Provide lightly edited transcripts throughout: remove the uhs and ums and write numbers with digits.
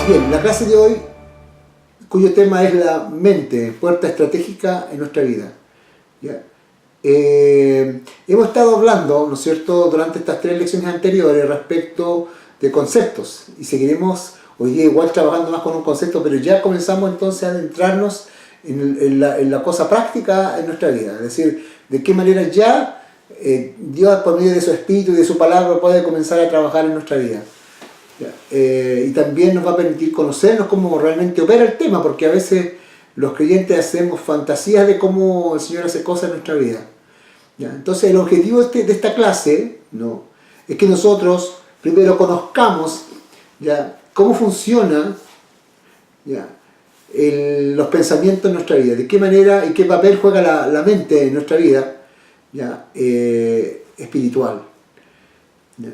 Bien, la clase de hoy, cuyo tema es la mente, puerta estratégica en nuestra vida. ¿Ya? Hemos estado hablando, ¿no es cierto?, durante estas 3 lecciones anteriores respecto de conceptos y seguiremos hoy día igual trabajando más con un concepto, pero ya comenzamos entonces a adentrarnos en la cosa práctica en nuestra vida, es decir, de qué manera ya Dios por medio de su Espíritu y de su palabra puede comenzar a trabajar en nuestra vida. Y también nos va a permitir conocernos cómo realmente opera el tema, porque a veces los creyentes hacemos fantasías de cómo el Señor hace cosas en nuestra vida. ¿Ya? Entonces el objetivo de esta clase, ¿no?, es que nosotros primero conozcamos, ¿ya?, cómo funciona, ¿ya?, los pensamientos en nuestra vida, de qué manera y qué papel juega la mente en nuestra vida, ¿ya?, espiritual. ¿Ya?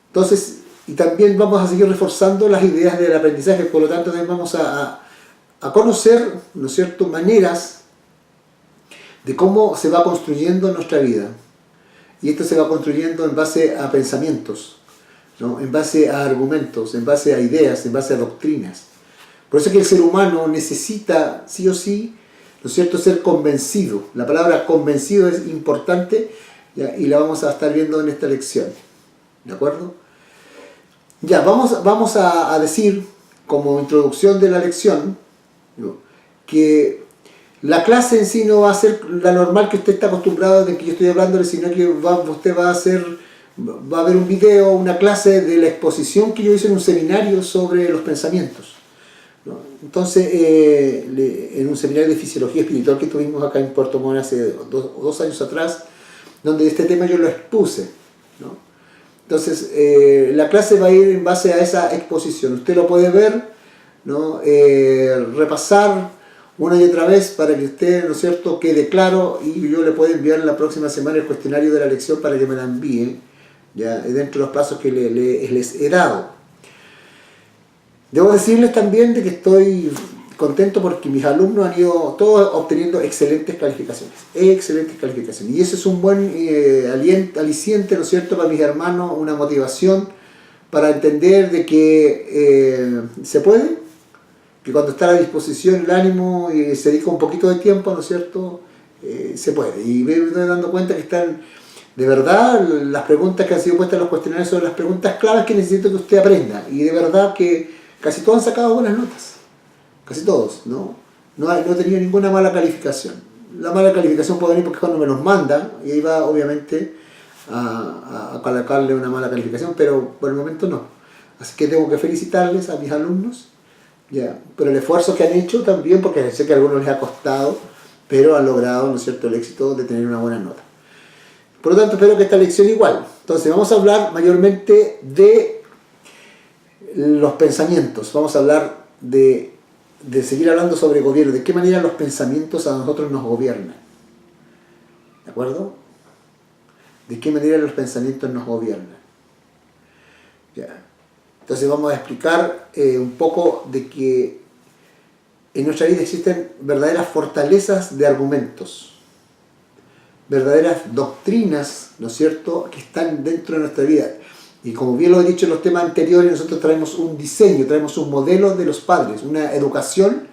Entonces, y también vamos a seguir reforzando las ideas del aprendizaje, por lo tanto también vamos a conocer, ¿no es cierto?, maneras de cómo se va construyendo nuestra vida. Y esto se va construyendo en base a pensamientos, ¿no?, en base a argumentos, en base a ideas, en base a doctrinas. Por eso es que el ser humano necesita, sí o sí, ¿no es cierto?, ser convencido. La palabra convencido es importante, ¿ya?, y la vamos a estar viendo en esta lección. ¿De acuerdo? Ya, vamos a decir, como introducción de la lección, ¿no?, que la clase en sí no va a ser la normal que usted está acostumbrado de que yo estoy hablándole, sino que usted va a ver un video, una clase de la exposición que yo hice en un seminario sobre los pensamientos, ¿no? Entonces, en un seminario de fisiología espiritual que tuvimos acá en Puerto Montt hace dos años atrás, donde este tema yo lo expuse, ¿no? Entonces, la clase va a ir en base a esa exposición. Usted lo puede ver, ¿no?, repasar una y otra vez para que usted, ¿no es cierto?, quede claro, y yo le puedo enviar la próxima semana el cuestionario de la lección para que me la envíe, ya, dentro de los plazos que les he dado. Debo decirles también de que estoy contento porque mis alumnos han ido todos obteniendo excelentes calificaciones, y eso es un buen aliciente, ¿no es cierto?, para mis hermanos, una motivación para entender de que se puede, que cuando está a la disposición el ánimo y se dedica un poquito de tiempo, ¿no es cierto?, se puede. Y me estoy dando cuenta que están, de verdad, las preguntas que han sido puestas en los cuestionarios son las preguntas claves que necesito que usted aprenda, y de verdad que casi todos han sacado buenas notas. Casi todos, ¿no? No he tenido ninguna mala calificación. La mala calificación puede venir porque cuando me los mandan, y ahí va obviamente a colocarle una mala calificación, pero por el momento no. Así que tengo que felicitarles a mis alumnos, ya, por el esfuerzo que han hecho también, porque sé que a algunos les ha costado, pero han logrado, ¿no es cierto?, el éxito de tener una buena nota. Por lo tanto, espero que esta lección igual. Entonces, vamos a hablar mayormente de los pensamientos. Vamos a hablar de seguir hablando sobre gobierno, de qué manera los pensamientos a nosotros nos gobiernan. ¿De acuerdo? De qué manera los pensamientos nos gobiernan. Ya. Entonces vamos a explicar un poco de que en nuestra vida existen verdaderas fortalezas de argumentos, verdaderas doctrinas, ¿no es cierto?, que están dentro de nuestra vida. Y como bien lo he dicho en los temas anteriores, nosotros traemos un diseño, traemos un modelo de los padres, una educación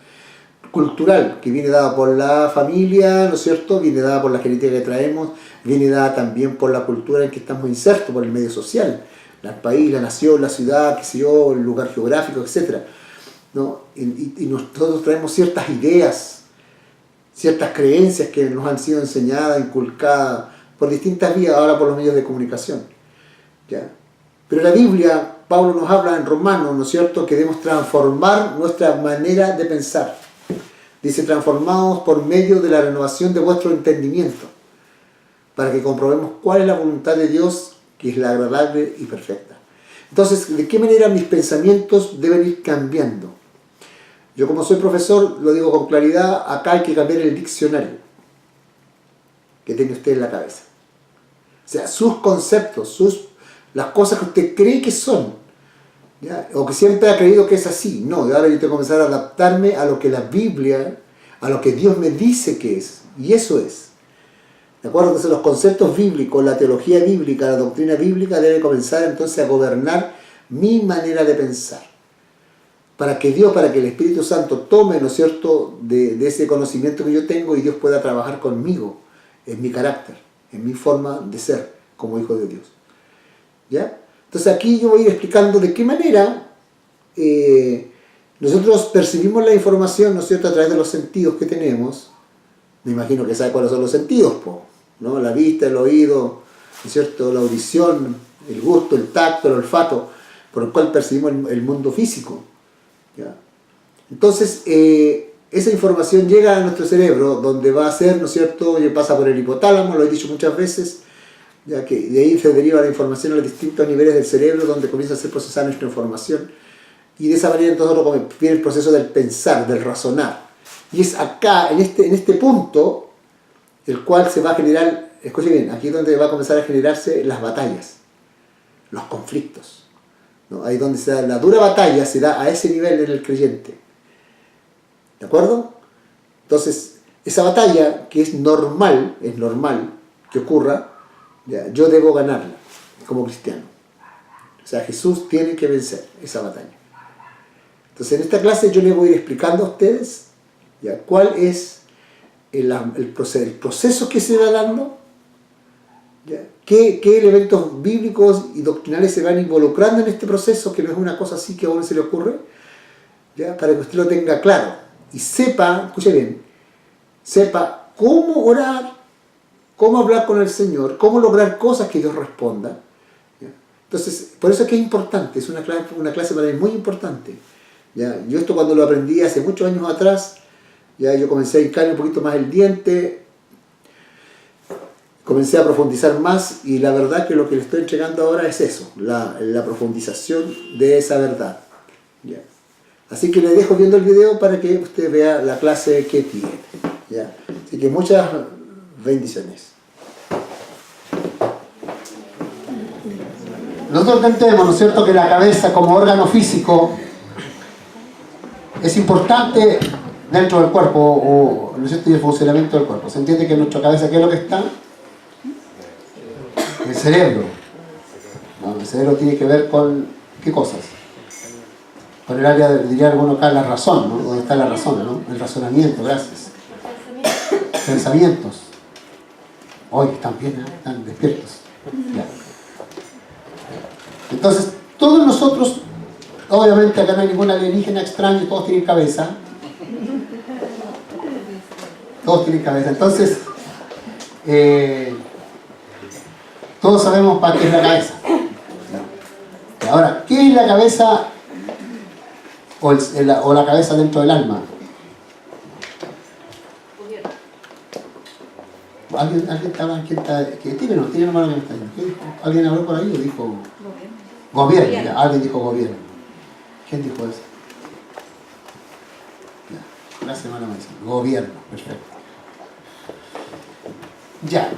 cultural que viene dada por la familia, ¿no es cierto?, viene dada por la genética que traemos, viene dada también por la cultura en que estamos insertos, por el medio social, el país, la nación, la ciudad, qué sé yo, el lugar geográfico, etc., ¿no? Y nosotros traemos ciertas ideas, ciertas creencias que nos han sido enseñadas, inculcadas por distintas vías, ahora por los medios de comunicación, ¿ya? Pero la Biblia, Pablo nos habla en Romanos, ¿no es cierto?, que debemos transformar nuestra manera de pensar. Dice, transformados por medio de la renovación de vuestro entendimiento, para que comprobemos cuál es la voluntad de Dios, que es la agradable y perfecta. Entonces, ¿de qué manera mis pensamientos deben ir cambiando? Yo, como soy profesor, lo digo con claridad, acá hay que cambiar el diccionario que tiene usted en la cabeza. O sea, sus conceptos, las cosas que usted cree que son, ¿ya?, o que siempre ha creído que es así. No, ahora yo tengo que comenzar a adaptarme a lo que la Biblia, a lo que Dios me dice que es, y eso es. ¿De acuerdo? Entonces los conceptos bíblicos, la teología bíblica, la doctrina bíblica debe comenzar entonces a gobernar mi manera de pensar. para que Dios, para que el Espíritu Santo tome, ¿no es cierto?, de ese conocimiento que yo tengo y Dios pueda trabajar conmigo, en mi carácter, en mi forma de ser como hijo de Dios. ¿Ya? Entonces aquí yo voy a ir explicando de qué manera nosotros percibimos la información, ¿no es cierto?, a través de los sentidos que tenemos. Me imagino que sabe cuáles son los sentidos, ¿no? La vista, el oído, ¿no es cierto?, la audición, el gusto, el tacto, el olfato, por el cual percibimos el mundo físico. ¿Ya? Entonces, esa información llega a nuestro cerebro, donde va a ser, ¿no es cierto?, y pasa por el hipotálamo, lo he dicho muchas veces, ya que de ahí se deriva la información a los distintos niveles del cerebro, donde comienza a ser procesada nuestra información, y de esa manera entonces viene el proceso del pensar, del razonar. Y es acá, en este punto, el cual se va a generar, escuche bien, aquí es donde va a comenzar a generarse las batallas, los conflictos, ¿no? Ahí donde se da la dura batalla, se da a ese nivel en el creyente. ¿De acuerdo? Entonces, esa batalla que es normal que ocurra, ya, yo debo ganarla como cristiano. O sea, Jesús tiene que vencer esa batalla. Entonces, en esta clase yo les voy a ir explicando a ustedes, ya, cuál es el proceso que se va dando, ya, qué elementos bíblicos y doctrinales se van involucrando en este proceso, que no es una cosa así que a uno se le ocurre, ya, para que usted lo tenga claro y sepa, escuche bien, sepa cómo orar, cómo hablar con el Señor, cómo lograr cosas que Dios responda. ¿Ya? Entonces, por eso es que es importante, es una clase para mí muy importante. ¿Ya? Yo esto cuando lo aprendí hace muchos años atrás, ya yo comencé a hincar un poquito más el diente, comencé a profundizar más, y la verdad que lo que le estoy entregando ahora es eso, la profundización de esa verdad. ¿Ya? Así que le dejo viendo el video para que usted vea la clase que tiene. ¿Ya? Así que muchas bendiciones. Nosotros entendemos, ¿no es cierto?, que la cabeza como órgano físico es importante dentro del cuerpo, o, ¿no es cierto?, y el funcionamiento del cuerpo. Se entiende que en nuestra cabeza, ¿qué es lo que está? El cerebro. ¿No? El cerebro tiene que ver con, ¿qué cosas? Con el área, diría alguno acá, la razón, ¿no? ¿Dónde está la razón, ¿no? El razonamiento, gracias. Pensamientos. Hoy están bien, ¿eh? Están despiertos. Ya. Entonces, todos nosotros, obviamente acá no hay ningún alienígena extraño, todos tienen cabeza. Todos tienen cabeza. Entonces, todos sabemos para qué es la cabeza. Ahora, ¿qué es la cabeza o la cabeza dentro del alma? ¿Alguien está, que tiene una mano que está ahí? ¿Alguien habló por ahí o dijo? Gobierno. Ya, alguien dijo gobierno. ¿Quién dijo eso? Ya, la semana más. Gobierno, perfecto. Ya.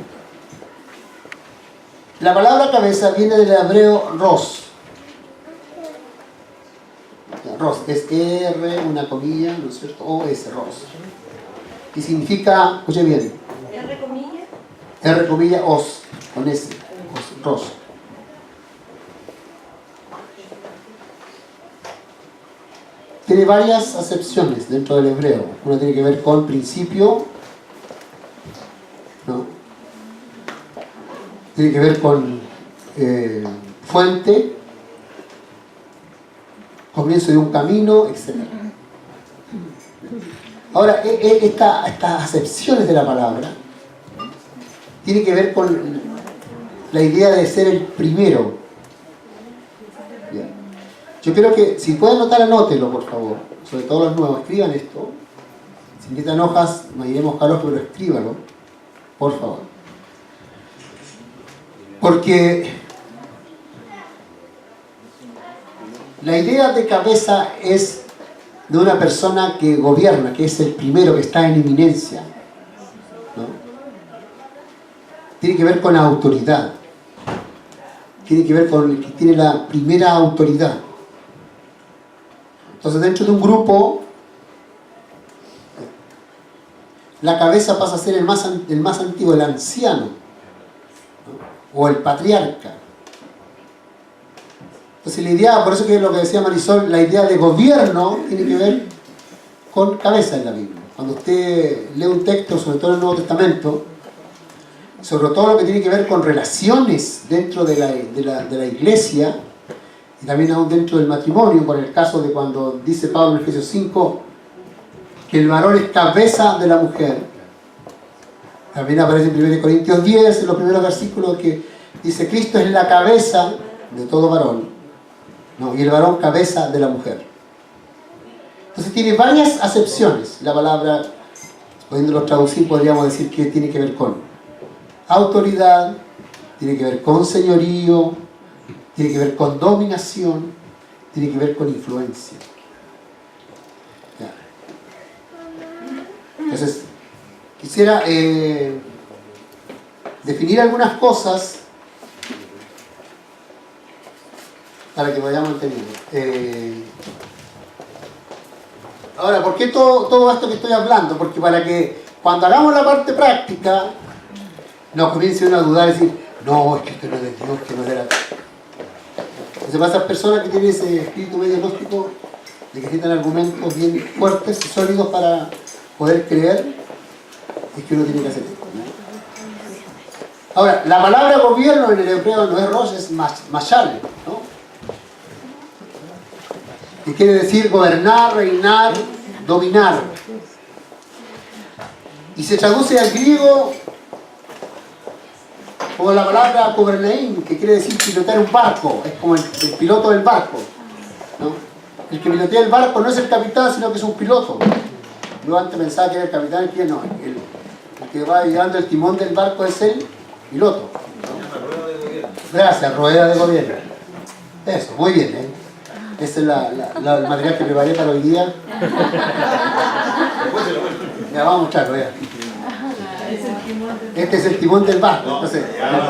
La palabra cabeza viene del hebreo ros. Ros es R, una comilla, ¿no es cierto? O es ros. Y significa, escuche bien. R comilla. R comilla os, con S, os, ros. Tiene varias acepciones dentro del hebreo. Una tiene que ver con principio, ¿no? Tiene que ver con fuente, comienzo de un camino, etc. Ahora, estas acepciones de la palabra tiene que ver con la idea de ser el primero. ¿Ya? Yo creo que, si pueden anotar, anótenlo, por favor. Sobre todo los nuevos, escriban esto. Si necesitan hojas, no iremos caros, pero escríbanlo, por favor. Porque la idea de cabeza es de una persona que gobierna, que es el primero, que está en eminencia, ¿no? Tiene que ver con la autoridad. Tiene que ver con el que tiene la primera autoridad. Entonces, dentro de un grupo, la cabeza pasa a ser el más antiguo, el anciano, ¿no? O el patriarca. Entonces la idea, por eso que lo que decía Marisol, la idea de gobierno tiene que ver con cabeza en la Biblia. Cuando usted lee un texto, sobre todo en el Nuevo Testamento, sobre todo lo que tiene que ver con relaciones dentro de la iglesia, y también aún dentro del matrimonio, por el caso de cuando dice Pablo en Efesios 5, que el varón es cabeza de la mujer. También aparece en 1 Corintios 10, en los primeros versículos, que dice, Cristo es la cabeza de todo varón, ¿no? Y el varón cabeza de la mujer. Entonces tiene varias acepciones. La palabra, pudiéndolo traducir, podríamos decir que tiene que ver con autoridad, tiene que ver con señorío, tiene que ver con dominación, tiene que ver con influencia. Ya. Entonces, quisiera definir algunas cosas para que vayamos entendiendo. Ahora, ¿por qué todo esto que estoy hablando? Porque para que cuando hagamos la parte práctica nos comience uno a dudar y decir, no, es que esto no es de Dios, que no era. Entonces, para esas personas que tienen ese espíritu medio gnóstico, de que necesitan argumentos bien fuertes y sólidos para poder creer, es que uno tiene que hacer esto, ¿no? Ahora, la palabra gobierno en el hebreo no es rosh, es mashal, ¿no? Que quiere decir gobernar, reinar, dominar. Y se traduce al griego como la palabra gobernein, que quiere decir pilotar un barco, es como el piloto del barco, ¿no? El que pilotea el barco no es el capitán, sino que es un piloto. Yo antes pensaba que era el capitán, el que no, el que va llevando el timón del barco es el piloto, ¿no? Gracias, rueda de gobierno. Eso, muy bien, ¿eh? Ese es el material que preparé para hoy día. Ya vamos a mostrarlo, ya. Este es el timón del barco. Entonces,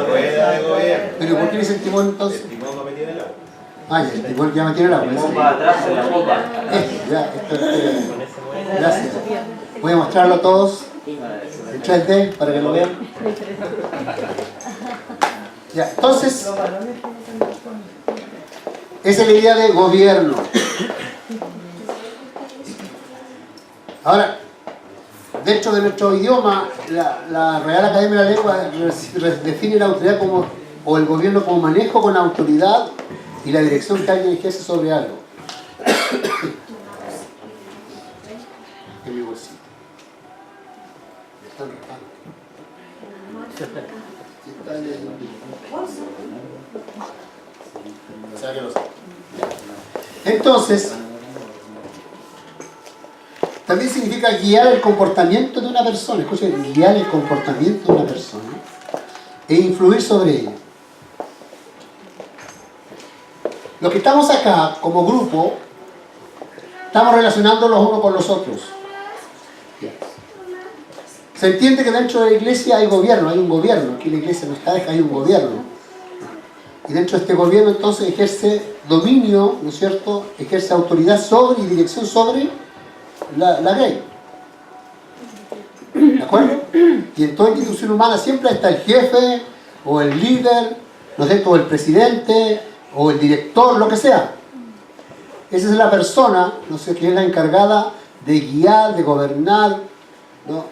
rueda de gobierno. ¿Pero por qué es el timón entonces? El timón va metido en el agua. Ah, ya, el timón ya metido en el agua. El timón va atrás en la popa. Gracias. Voy a mostrarlo a todos en 3D para que lo vean. Ya, entonces, esa es la idea de gobierno. Ahora, dentro de nuestro idioma, la Real Academia de la Lengua define la autoridad como, o el gobierno como manejo con autoridad y la dirección que alguien ejerce sobre algo. En mi bolsito. Entonces, también significa guiar el comportamiento de una persona. Escuchen, guiar el comportamiento de una persona e influir sobre ella. Los que estamos acá como grupo estamos relacionando los unos con los otros. Se entiende que dentro de la iglesia hay gobierno, hay un gobierno. Aquí la iglesia no está, hay un gobierno. Y dentro de este gobierno entonces ejerce dominio, ¿no es cierto? Ejerce autoridad sobre y dirección sobre la ley. ¿De acuerdo? Y en toda institución humana siempre está el jefe, o el líder, ¿no es cierto? O el presidente, o el director, lo que sea. Esa es la persona, no sé, que es la encargada de guiar, de gobernar, ¿no?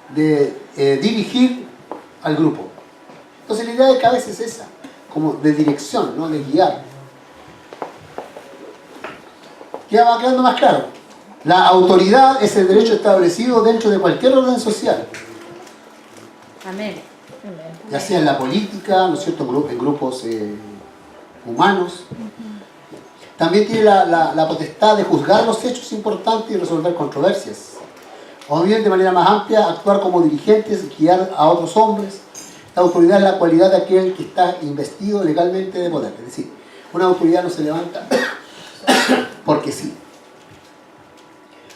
De dirigir al grupo. Entonces la idea de cabeza es esa, como de dirección, ¿no? De guiar. Ya va quedando más claro. La autoridad es el derecho establecido dentro de cualquier orden social. Amén. Ya sea en la política, ¿no es cierto? En grupos humanos. También tiene la potestad de juzgar los hechos importantes y resolver controversias. O bien, de manera más amplia, actuar como dirigentes, guiar a otros hombres. La autoridad es la cualidad de aquel que está investido legalmente de poder. Es decir, una autoridad no se levanta porque sí,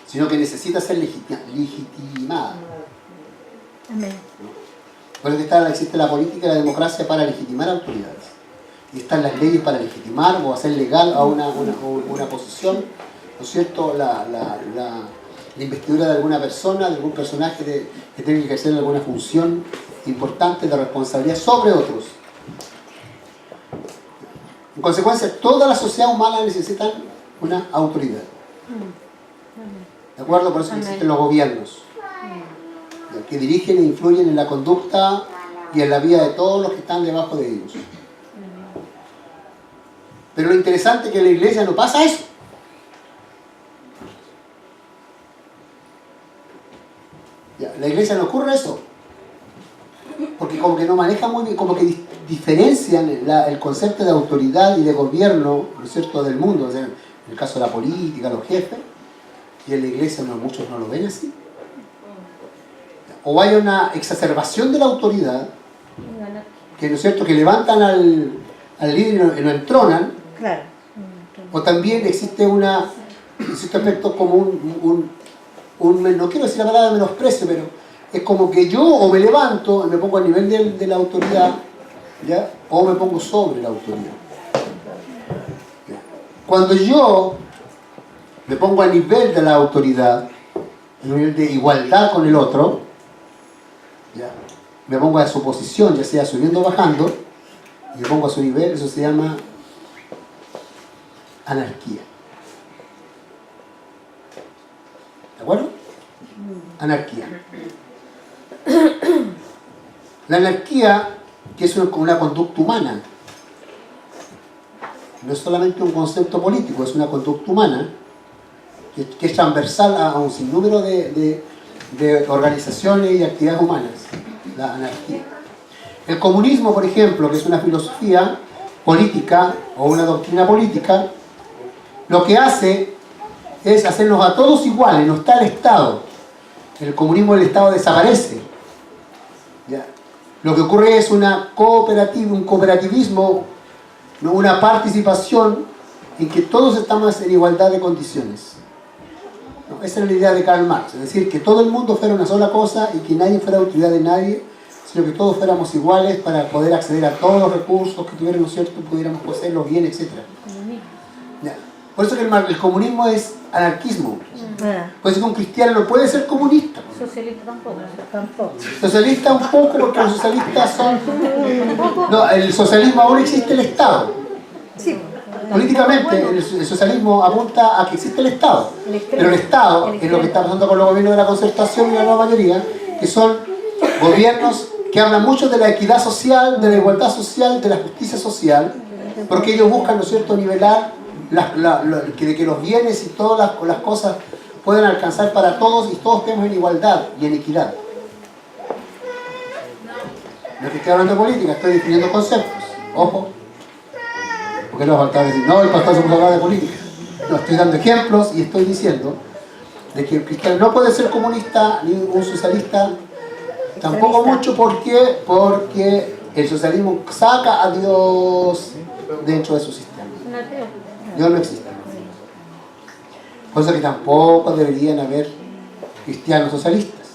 sino que necesita ser legitimada. Amén. Por eso que existe la política y la democracia para legitimar autoridades. Y están las leyes para legitimar o hacer legal a una posición, ¿no es cierto? La investidura de alguna persona, de algún personaje que tenga que ejercer alguna función importante de responsabilidad sobre otros. consecuencia, toda la sociedad humana necesita una autoridad. ¿De acuerdo? Por eso existen los gobiernos, que dirigen e influyen en la conducta y en la vida de todos los que están debajo de ellos. Pero lo interesante es que en la iglesia no pasa eso. En la iglesia no ocurre eso. Porque como que no manejan muy bien, como que diferencian el concepto de autoridad y de gobierno, ¿no es cierto?, del mundo. O sea, en el caso de la política, los jefes, y en la iglesia muchos no lo ven así. O hay una exacerbación de la autoridad, que, ¿no es cierto?, que levantan al líder y lo entronan. Claro. O también existe aspecto como no quiero decir la palabra menosprecio, pero es como que yo o me levanto y me pongo a nivel de la autoridad, ¿ya? O me pongo sobre la autoridad. ¿Ya? Cuando yo me pongo a nivel de la autoridad, a nivel de igualdad con el otro, ¿ya? Me pongo a su posición, ya sea subiendo o bajando, y me pongo a su nivel, eso se llama anarquía. ¿De acuerdo? Anarquía. La anarquía, que es una conducta humana, no es solamente un concepto político, es una conducta humana que es transversal a un sinnúmero de organizaciones y actividades humanas. La anarquía. El comunismo, por ejemplo, que es una filosofía política o una doctrina política, lo que hace es hacernos a todos iguales, no está el Estado. En el comunismo el Estado desaparece. ¿Ya? Lo que ocurre es un cooperativismo, ¿no? Una participación en que todos estamos en igualdad de condiciones. ¿No? Esa es la idea de Karl Marx, es decir, que todo el mundo fuera una sola cosa y que nadie fuera autoridad de nadie, sino que todos fuéramos iguales para poder acceder a todos los recursos que tuviéramos, ¿cierto?, pudiéramos poseerlos bien, etc. ¿Ya? Por eso que el comunismo es anarquismo. Por eso que un cristiano no puede ser comunista. Socialista tampoco. Socialista un poco, porque los socialistas son... No, el socialismo ahora existe el Estado. Sí. Políticamente el socialismo apunta a que existe el Estado. Pero el Estado es lo que está pasando con los gobiernos de la concertación y la nueva mayoría, que son gobiernos que hablan mucho de la equidad social, de la igualdad social, de la justicia social, porque ellos buscan, ¿no es cierto?, nivelar de que los bienes y todas las cosas pueden alcanzar para todos y todos estemos en igualdad y en equidad. No es que estoy hablando de política, estoy definiendo conceptos. Ojo, porque no falta decir, no, el pastor se puso a hablar de política. No, estoy dando ejemplos y estoy diciendo de que el cristiano no puede ser comunista ni un socialista, tampoco mucho. Porque el socialismo saca a Dios dentro de su sistema. Dios no existe. Por eso que tampoco deberían haber cristianos socialistas.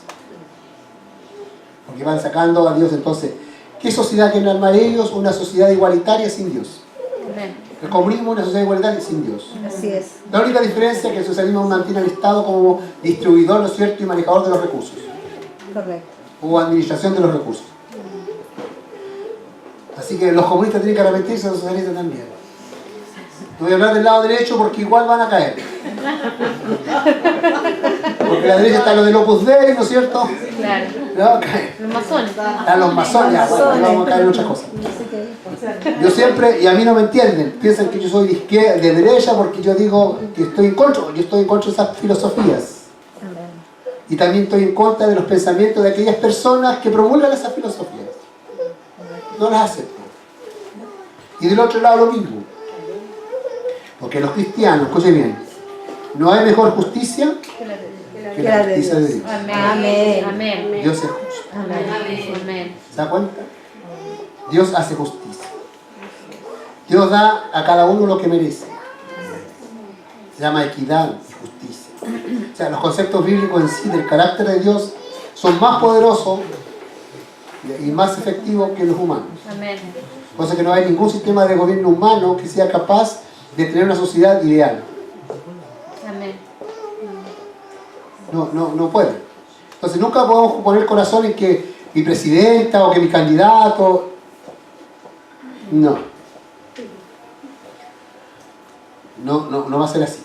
Porque van sacando a Dios. Entonces, ¿qué sociedad quieren armar ellos? Una sociedad igualitaria sin Dios. El comunismo es una sociedad igualitaria sin Dios. Así es. La única diferencia es que el socialismo mantiene al Estado como distribuidor, ¿no es cierto?, y manejador de los recursos. Correcto. O administración de los recursos. Así que los comunistas tienen que arrepentirse, los socialistas también. No voy a hablar del lado derecho porque igual van a caer. Porque a la derecha están los del Opus Dei, ¿no es cierto? Claro. No, caen. Los masones. Están los masones, ya, bueno, ahí vamos a caer en otra cosa. Yo siempre, y a mí no me entienden, piensan que yo soy de izquierda, de derecha, porque yo digo que estoy en contra de esas filosofías. Y también estoy en contra de los pensamientos de aquellas personas que promulgan esas filosofías. No las acepto. Y del otro lado lo mismo. Porque los cristianos, escuchen bien, no hay mejor justicia que la justicia de Dios. Amén. Amén. Dios es justo. Amén. ¿Se da cuenta? Dios hace justicia. Dios da a cada uno lo que merece. Se llama equidad y justicia. O sea, los conceptos bíblicos en sí del carácter de Dios son más poderosos y más efectivos que los humanos. Amén. Por eso que no hay ningún sistema de gobierno humano que sea capaz de tener una sociedad ideal. Amén. No puede. Entonces nunca podemos poner corazón en que mi presidenta o que mi candidato. No. no va a ser así.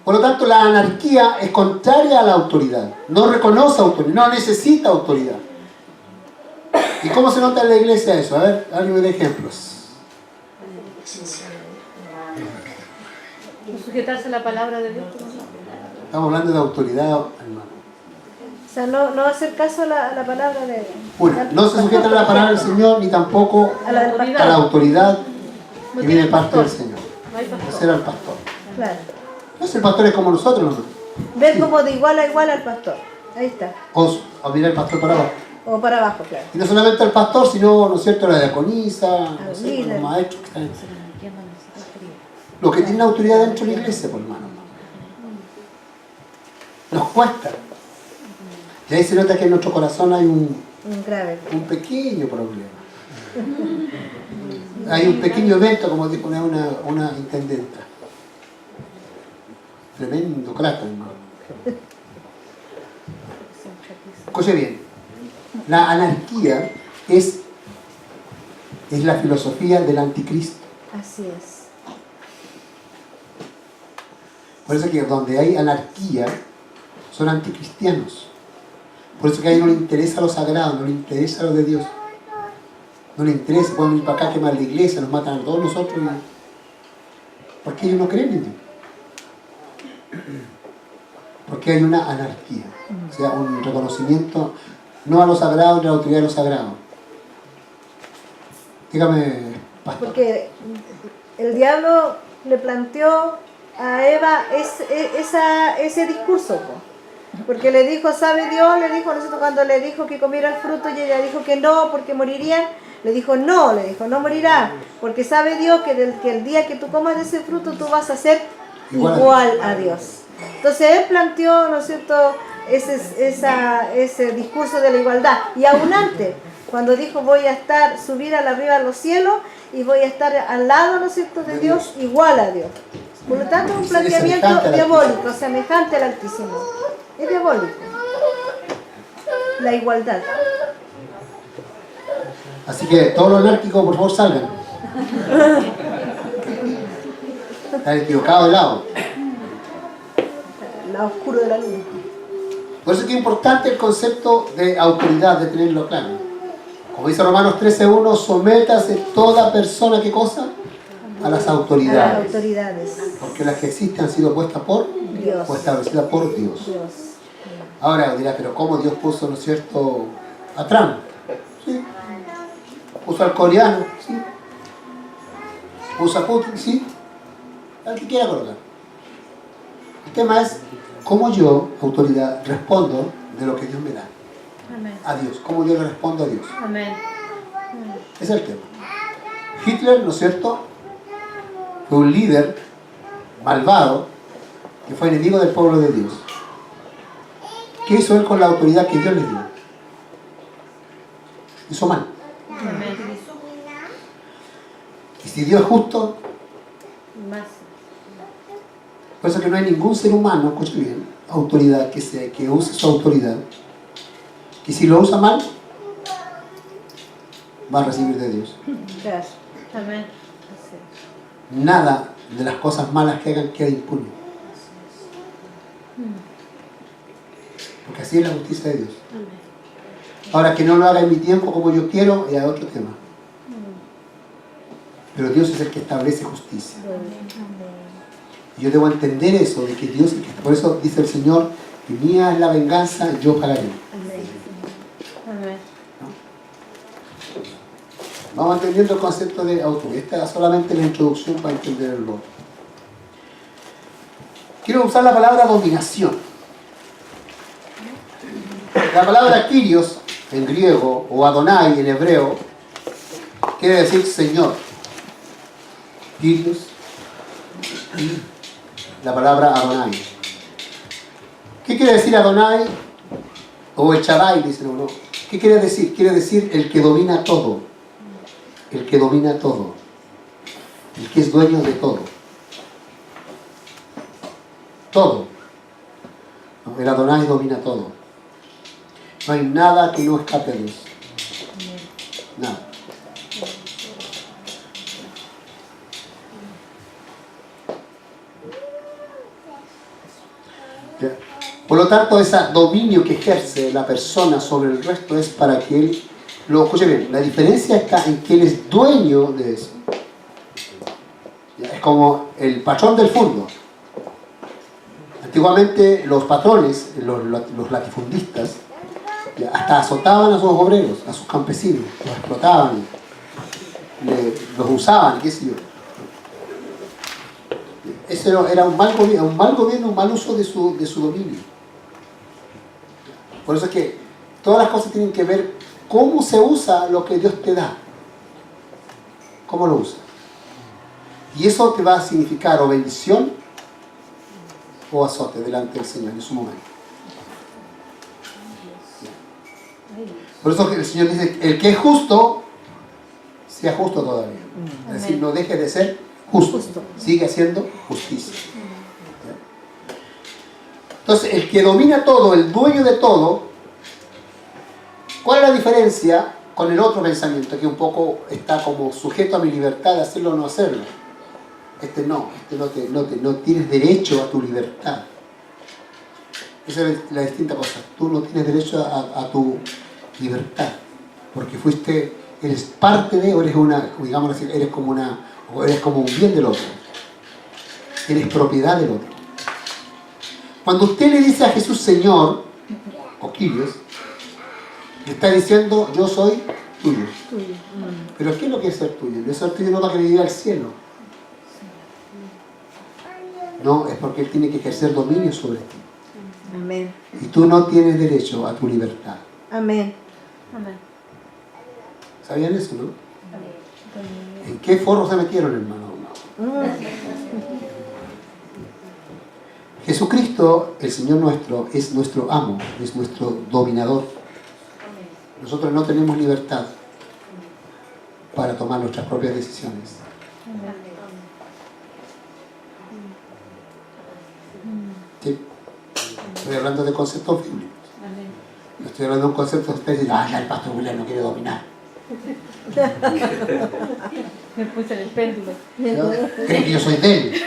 Por lo tanto, la anarquía es contraria a la autoridad. No reconoce autoridad, no necesita autoridad. ¿Y cómo se nota en la iglesia eso? A ver, alguien de ejemplos. Sujetarse a la palabra de Dios. Estamos hablando de autoridad, hermano. O sea, no hacer caso a la palabra de Dios. Bueno, no se sujetan a la palabra del Señor ni tampoco A la del a pastor. la autoridad No que tiene viene de parte del pastor. Señor. No hay pastor. Ese era el pastor. Claro. No es el pastor, es como nosotros, ¿no? Ver Sí. como de igual a igual al pastor. Ahí está. O mirar el pastor para abajo. O para abajo, claro. Y no solamente el pastor, sino, ¿no es cierto?, la diaconisa, no sé, líder. los maestros que están ahí. Los que tienen autoridad dentro de la iglesia, por hermano. Nos cuesta. Y ahí se nota que en nuestro corazón hay un Grave. pequeño problema. Hay un pequeño evento, como dijo una intendenta. Tremendo crack, hermano. Escuche bien. La anarquía es la filosofía del anticristo. Así es. Por eso que donde hay anarquía son anticristianos. Por eso que a ellos no les interesa lo sagrado, no les interesa lo de Dios. No les interesa, pueden venir para acá, quemar la iglesia, nos matan a todos nosotros. Porque ellos no creen en Dios. Porque hay una anarquía. O sea, un reconocimiento no a lo sagrado ni a la autoridad de lo sagrado. Dígame, pastor. Porque el diablo le planteó a Eva ese discurso, po. Porque le dijo, ¿sabe Dios? Le dijo, nosotros cuando le dijo que comiera el fruto y ella dijo que no, porque morirían, le dijo, no morirá, porque sabe Dios que el día que tú comas de ese fruto tú vas a ser igual a Dios. Entonces él planteó, ¿no es cierto?, ese discurso de la igualdad. Y aún antes, cuando dijo, voy a subir a la arriba de los cielos y voy a estar al lado, ¿no es cierto?, de Dios, igual a Dios. Por lo tanto, es un planteamiento diabólico, semejante al Altísimo. Es diabólico. La igualdad. Así que todos los anárquicos, por favor, salgan. Están equivocados de lado. El lado oscuro de la luna. Por eso es que es importante el concepto de autoridad, de tenerlo claro. Como dice Romanos 13:1, sométase toda persona, ¿qué cosa? A las A autoridades. las autoridades. Porque las que existen han sido puestas por Dios. o establecidas por Dios. Dios. Ahora dirá, pero ¿cómo Dios puso, ¿no es cierto?, a Trump? Sí. Puso al coreano, sí. Puso a Putin, sí. Al que quiera colocar. El tema es cómo yo, autoridad, respondo de lo que Dios me da. Amén. A Dios. Cómo yo le respondo a Dios. Amén. Ese es el tema. Hitler, ¿no es cierto?, fue un líder malvado que fue enemigo del pueblo de Dios. ¿Qué hizo él con la autoridad que Dios le dio? Hizo mal. Amén. Y si Dios es justo, Más. por eso que no hay ningún ser humano, escuche bien, autoridad que use su autoridad, que si lo usa mal, va a recibir de Dios. Gracias. Amén. Nada de las cosas malas que hagan queda impune. Porque así es la justicia de Dios. Ahora, que no lo haga en mi tiempo como yo quiero, es otro tema. Pero Dios es el que establece justicia. Y yo debo entender eso, de que Dios es el que... Por eso dice el Señor, que mía es la venganza, yo pagaré. Amén. Vamos entendiendo el concepto de autoridad. Esta es solamente la introducción para entender el otro. Quiero usar la palabra dominación. La palabra Kyrios en griego o Adonai en hebreo quiere decir Señor. Kyrios y la palabra Adonai. ¿Qué quiere decir Adonai? O el Shaddai, dicen uno. ¿Qué quiere decir? Quiere decir el que domina todo. El que domina todo. El que es dueño de todo. Todo. El Adonai domina todo. No hay nada que no escape a Dios. Nada. Por lo tanto, ese dominio que ejerce la persona sobre el resto es para que él lo escuche bien. La diferencia está en que él es dueño de eso. Es como el patrón del fondo. Antiguamente los patrones, los latifundistas, hasta azotaban a sus obreros, a sus campesinos, los explotaban, los usaban, qué sé yo. Ese era un mal gobierno, un mal uso de su dominio. Por eso es que todas las cosas tienen que ver cómo se usa lo que Dios te da. ¿Cómo lo usa? Y eso te va a significar o bendición o azote delante del Señor en su momento. Por eso el Señor dice, el que es justo, sea justo todavía. Es decir, no deje de ser justo. Sigue haciendo justicia. Entonces, el que domina todo, el dueño de todo, ¿cuál es la diferencia con el otro pensamiento que un poco está como sujeto a mi libertad de hacerlo o no hacerlo? No tienes derecho a tu libertad. Esa es la distinta cosa. Tú no tienes derecho a tu libertad, porque eres parte de, o eres digamos así, eres como un bien del otro. Eres propiedad del otro. Cuando usted le dice a Jesús Señor, o Kyrios, le está diciendo, yo soy tuyo. Pero ¿qué es lo que es ser tuyo? No es ser tuyo no para que me lleve al cielo. No, es porque Él tiene que ejercer dominio sobre ti. Amén. Y tú no tienes derecho a tu libertad. Amén. Amén. ¿Sabían eso, no? ¿En qué forro se metieron, hermano? Jesucristo, el Señor nuestro, es nuestro amo, es nuestro dominador. Nosotros no tenemos libertad para tomar nuestras propias decisiones. ¿Sí? Estoy hablando de conceptos bíblicos. No estoy hablando de un concepto que ustedes dicen, ya el pastor William no quiere dominar. Me puse en el péndulo. ¿No? Creen que yo soy de él.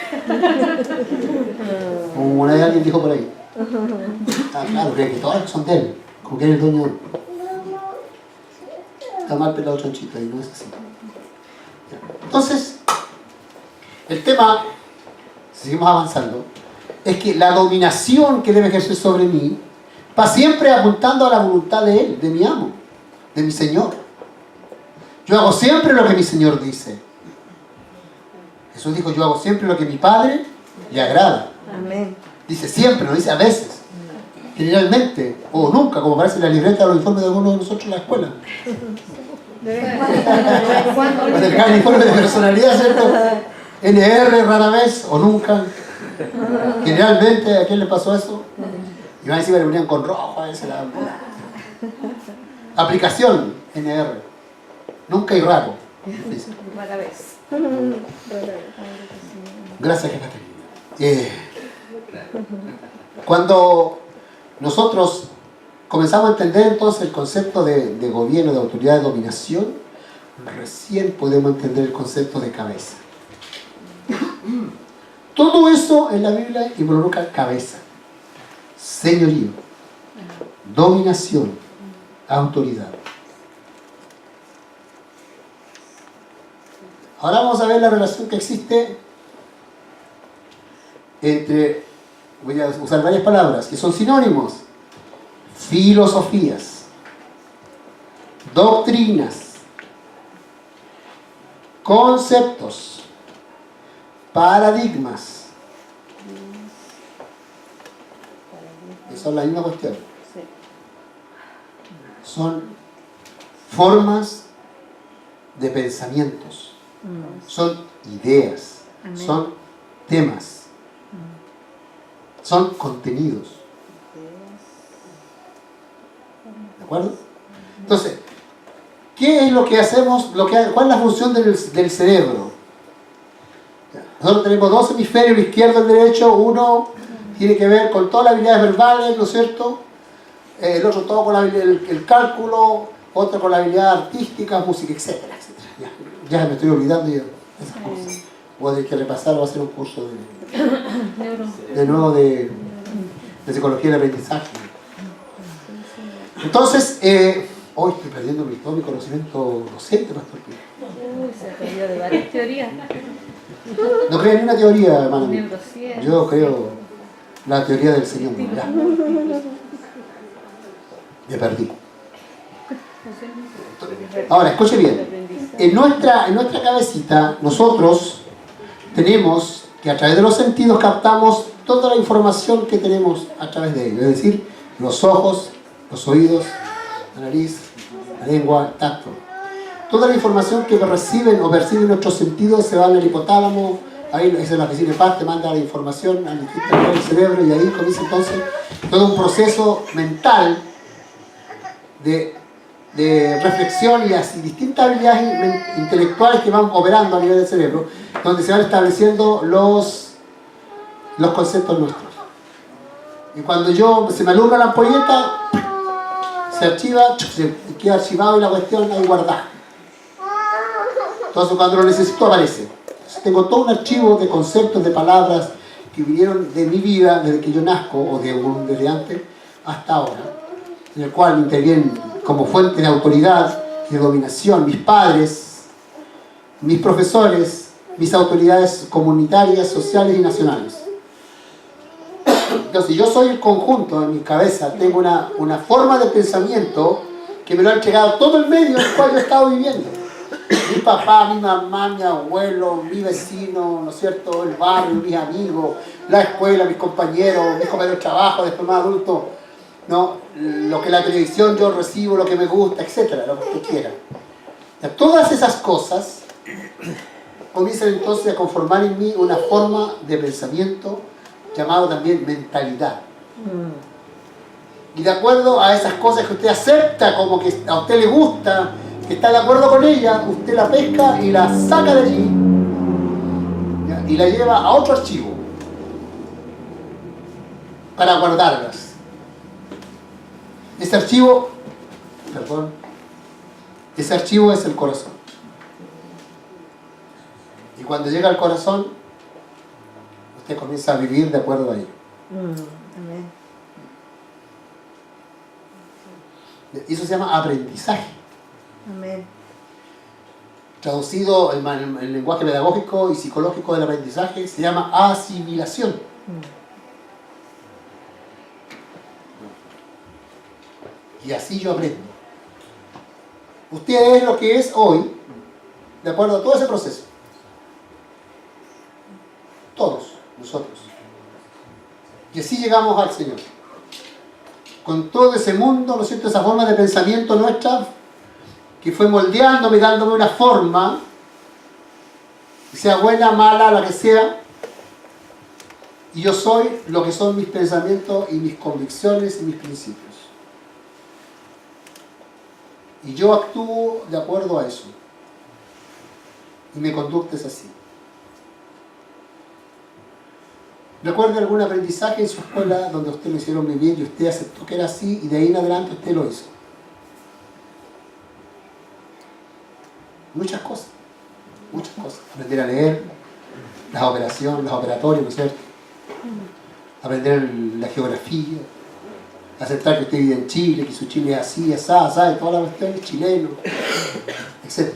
Como una vez alguien dijo por ahí. Claro, creen que todos son de él. Como que él es el dueño. Está mal pelado chanchito y no es así. Entonces, el tema, seguimos avanzando, es que la dominación que debe ejercer sobre mí va siempre apuntando a la voluntad de Él, de mi amo, de mi Señor. Yo hago siempre lo que mi Señor dice. Jesús dijo, yo hago siempre lo que mi Padre le agrada. Amén. Dice siempre, no dice a veces. Generalmente, o nunca, como parece en la libreta de los informes de algunos de nosotros en la escuela. Cuando el informe de personalidad, ¿cierto? NR rara vez o nunca. Generalmente, ¿a quién le pasó eso? Y van a decir que le ponían con rojo a veces la... Aplicación NR. Nunca y raro. Rara vez. Gracias, Caterina. Cuando nosotros comenzamos a entender entonces el concepto de gobierno, de autoridad, de dominación, recién podemos entender el concepto de cabeza. Todo eso en la Biblia involucra cabeza, señorío, dominación, autoridad. Ahora vamos a ver la relación que existe entre, voy a usar varias palabras que son sinónimos: filosofías, doctrinas, conceptos, paradigmas. Esa es la misma cuestión. Son formas de pensamientos. Son ideas, son temas, son contenidos. ¿De acuerdo? Entonces, ¿qué es lo que hacemos? ¿Cuál es la función del cerebro? Nosotros tenemos dos hemisferios, el izquierdo y el derecho. Uno tiene que ver con todas las habilidades verbales, ¿no es cierto? El otro todo con el cálculo, otro con la habilidad artística, música, etcétera, etcétera. Ya me estoy olvidando de esas cosas. Voy a tener que repasar, voy a hacer un curso de nuevo de de psicología del aprendizaje. Entonces, hoy estoy perdiendo todo mi conocimiento docente, Pastor Pío. Uy, se perdió de varias teorías. No creo en una teoría, hermano. Neurociencia. Yo creo la teoría del Señor. Ya. Me perdí. Ahora, escuche bien. En nuestra cabecita, nosotros tenemos que a través de los sentidos captamos toda la información que tenemos a través de ellos. Es decir, los ojos, los oídos, la nariz, la lengua, el tacto. Toda la información que reciben o perciben nuestros sentidos se va al hipotálamo, ahí es la oficina de paz, te manda la información al del cerebro y ahí comienza entonces todo un proceso mental de reflexión y así distintas habilidades intelectuales que van operando a nivel del cerebro, donde se van estableciendo los conceptos nuestros. Y cuando se me alumbra la ampolleta, se archiva, se queda archivado y la cuestión ahí guardada. Entonces cuando lo necesito aparece. Entonces, tengo todo un archivo de conceptos, de palabras que vinieron de mi vida desde que yo nazco o desde antes hasta ahora, en el cual intervienen como fuente de autoridad y de dominación mis padres, mis profesores, mis autoridades comunitarias, sociales y nacionales. Entonces yo soy el conjunto en mi cabeza, tengo una forma de pensamiento que me lo ha entregado todo el medio en el cual yo he estado viviendo. Mi papá, mi mamá, mi abuelo, mi vecino, ¿no es cierto?, el barrio, mis amigos, la escuela, mis compañeros de trabajo, después más adultos, ¿no? Lo que la televisión yo recibo, lo que me gusta, etcétera, lo que usted quiera. Todas esas cosas comienzan entonces a conformar en mí una forma de pensamiento llamado también mentalidad. Y de acuerdo a esas cosas que usted acepta como que a usted le gusta, que está de acuerdo con ella, usted la pesca y la saca de allí, ¿ya?, y la lleva a otro archivo para guardarlas. Ese archivo es el corazón. Y cuando llega al corazón, usted comienza a vivir de acuerdo a ello. Amén. Eso se llama aprendizaje. Amén. Traducido en el lenguaje pedagógico y psicológico del aprendizaje, se llama asimilación. Y así yo aprendo. Usted es lo que es hoy, de acuerdo a todo ese proceso. Todos nosotros. Y así llegamos al Señor. Con todo ese mundo, ¿no es cierto?, esa forma de pensamiento nuestra, que fue moldeándome, dándome una forma, sea buena, mala, la que sea, y yo soy lo que son mis pensamientos y mis convicciones y mis principios. Y yo actúo de acuerdo a eso. Y mi conducta es así. ¿Recuerda algún aprendizaje en su escuela donde a usted lo hicieron vivir y usted aceptó que era así y de ahí en adelante usted lo hizo? Muchas cosas. Muchas cosas. Aprender a leer, las operaciones, los operatorios, ¿no es cierto? Aprender la geografía, aceptar que usted vive en Chile, que su Chile es así, asá, ¿sabe? Todas las cuestiones chilenos, etc.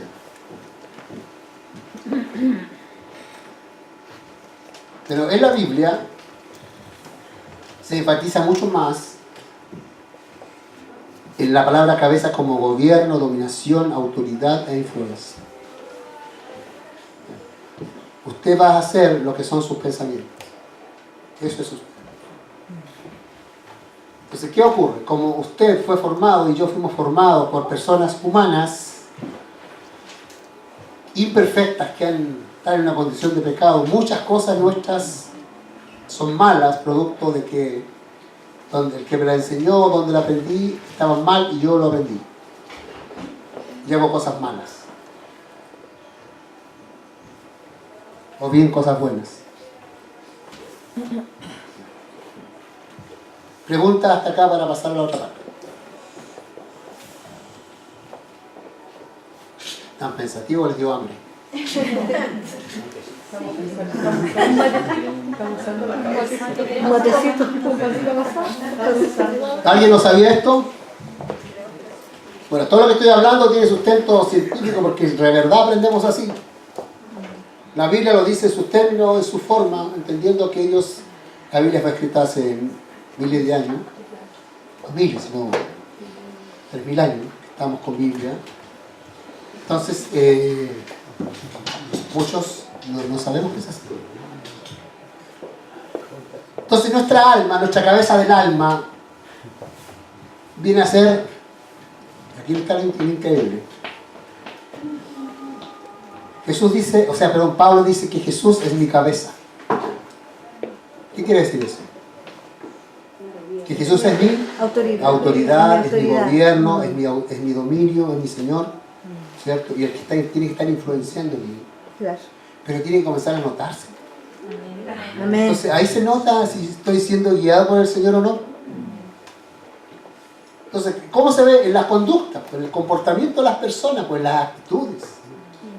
Pero en la Biblia se enfatiza mucho más en la palabra cabeza como gobierno, dominación, autoridad e influencia. Usted va a hacer lo que son sus pensamientos. Eso es usted. Entonces, ¿qué ocurre? Como usted fue formado y yo fuimos formados por personas humanas, imperfectas, que están en una condición de pecado, muchas cosas nuestras son malas, producto de que donde el que me la enseñó, donde la aprendí, estaban mal y yo lo aprendí. Y hago cosas malas. O bien cosas buenas. Pregunta hasta acá para pasar a la otra parte. ¿Tan pensativo? Les dio hambre. Un botecito. ¿Alguien no sabía esto? Bueno, todo lo que estoy hablando tiene sustento científico porque de verdad aprendemos así. La Biblia lo dice en sus términos, en su forma, entendiendo que la Biblia fue escrita hace miles de años, no miles, sino 3000 años, estamos con Biblia. Entonces, muchos no sabemos que es así. Entonces nuestra alma, nuestra cabeza del alma, viene a ser, aquí está lo increíble. Pablo dice que Jesús es mi cabeza. ¿Qué quiere decir eso? Que Jesús es mi autoridad, es mi gobierno, es mi dominio, es mi Señor, ¿cierto? Y el que tiene que estar influenciando en mí. Claro. Pero tiene que comenzar a notarse. Amén. Entonces ahí se nota si estoy siendo guiado por el Señor o no. Entonces, ¿cómo se ve? En la conducta, en el comportamiento de las personas, pues en las actitudes,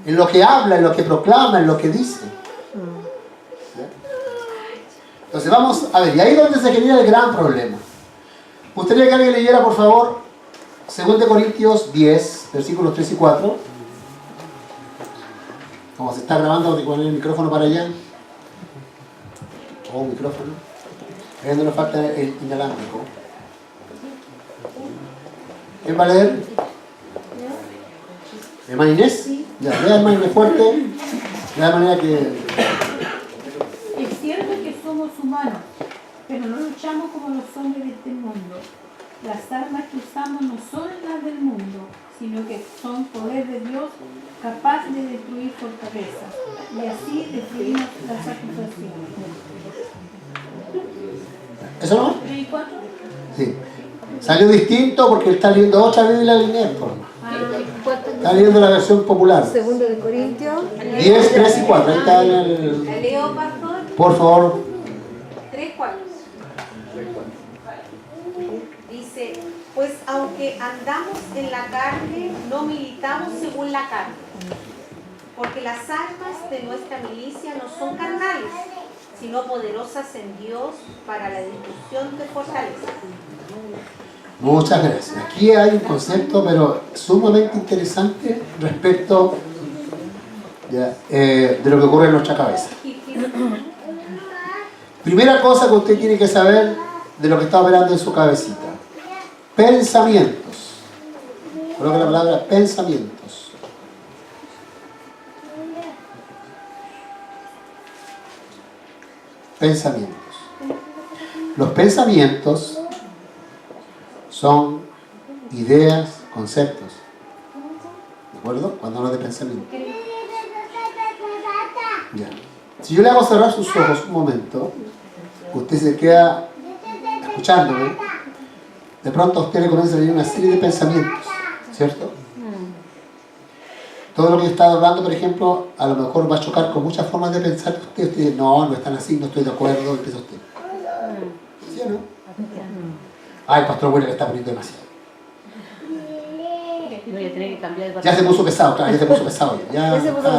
en lo que habla, en lo que proclama, en lo que dice. Entonces vamos a ver, y ahí es donde se genera el gran problema. Me gustaría que alguien leyera, por favor, 2 Corintios 10, versículos 3 y 4. Como se está grabando, voy a poner el micrófono para allá. O un micrófono. Ahí no nos falta el inalámbrico. ¿Quién va a leer? ¿Hermana Inés? Ya, lea, hermana Inés, fuerte. De la manera que... Es cierto que somos humanos, pero no luchamos como los hombres de este mundo. Las armas que usamos no son las del mundo, sino que son poder de Dios capaz de destruir fortalezas. Y así destruimos las acusaciones. ¿Eso no? 3 y 4. Sí. Salió distinto porque está leyendo otra Biblia lineal. Está leyendo la versión popular. 2 Corintios 10, 3 y 4. Ahí está en el... ¿La leo, pastor? Por favor. 3, 4. Dice, pues aunque andamos en la carne, no militamos según la carne. Porque las armas de nuestra milicia no son carnales, sino poderosas en Dios para la destrucción de fortalezas. Muchas gracias. Aquí hay un concepto, pero sumamente interesante respecto de lo que ocurre en nuestra cabeza. Primera cosa que usted tiene que saber de lo que está operando en su cabecita. Pensamientos. Coloque la palabra pensamientos. Pensamientos. Los pensamientos son ideas, conceptos. ¿De acuerdo? Cuando hablo de pensamiento. Ya. Si yo le hago cerrar sus ojos un momento, usted se queda escuchándome, de pronto a usted le comienza a venir una serie de pensamientos, ¿cierto? Todo lo que yo estaba hablando, por ejemplo, a lo mejor va a chocar con muchas formas de pensar que usted dice, no están así, no estoy de acuerdo, empieza usted. ¿Sí o no? Ah, el pastor Bueno le está poniendo demasiado. Ya se puso pesado, claro, ya se puso pesado.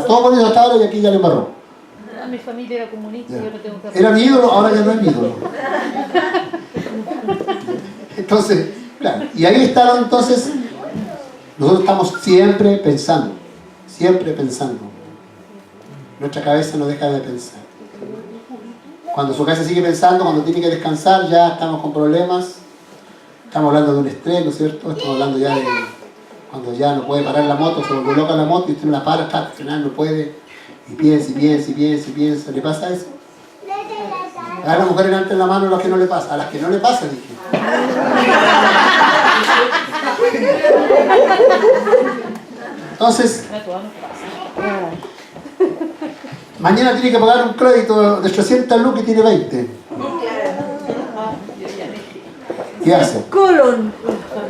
Todo con eso estaba y aquí ya le embarró. Mi familia era comunista, yo no tengo que... Era mi ídolo, ahora ya no es mi ídolo. Entonces, claro, y ahí está entonces, nosotros estamos siempre pensando, siempre pensando. Nuestra cabeza no deja de pensar. Cuando su cabeza sigue pensando, cuando tiene que descansar, ya estamos con problemas. Estamos hablando de un estrés, ¿no es cierto? Estamos hablando ya de cuando ya no puede parar la moto, se vuelve loca la moto y usted no la para, está, al final no puede. Y piensa, y piensa, y piensa, y piensa. ¿Le pasa eso? A las mujeres levanten la mano a las que no le pasa. A las que no le pasa, dije. Entonces, mañana tiene que pagar un crédito de 300 lucas y tiene 20. ¿Qué hace? colon,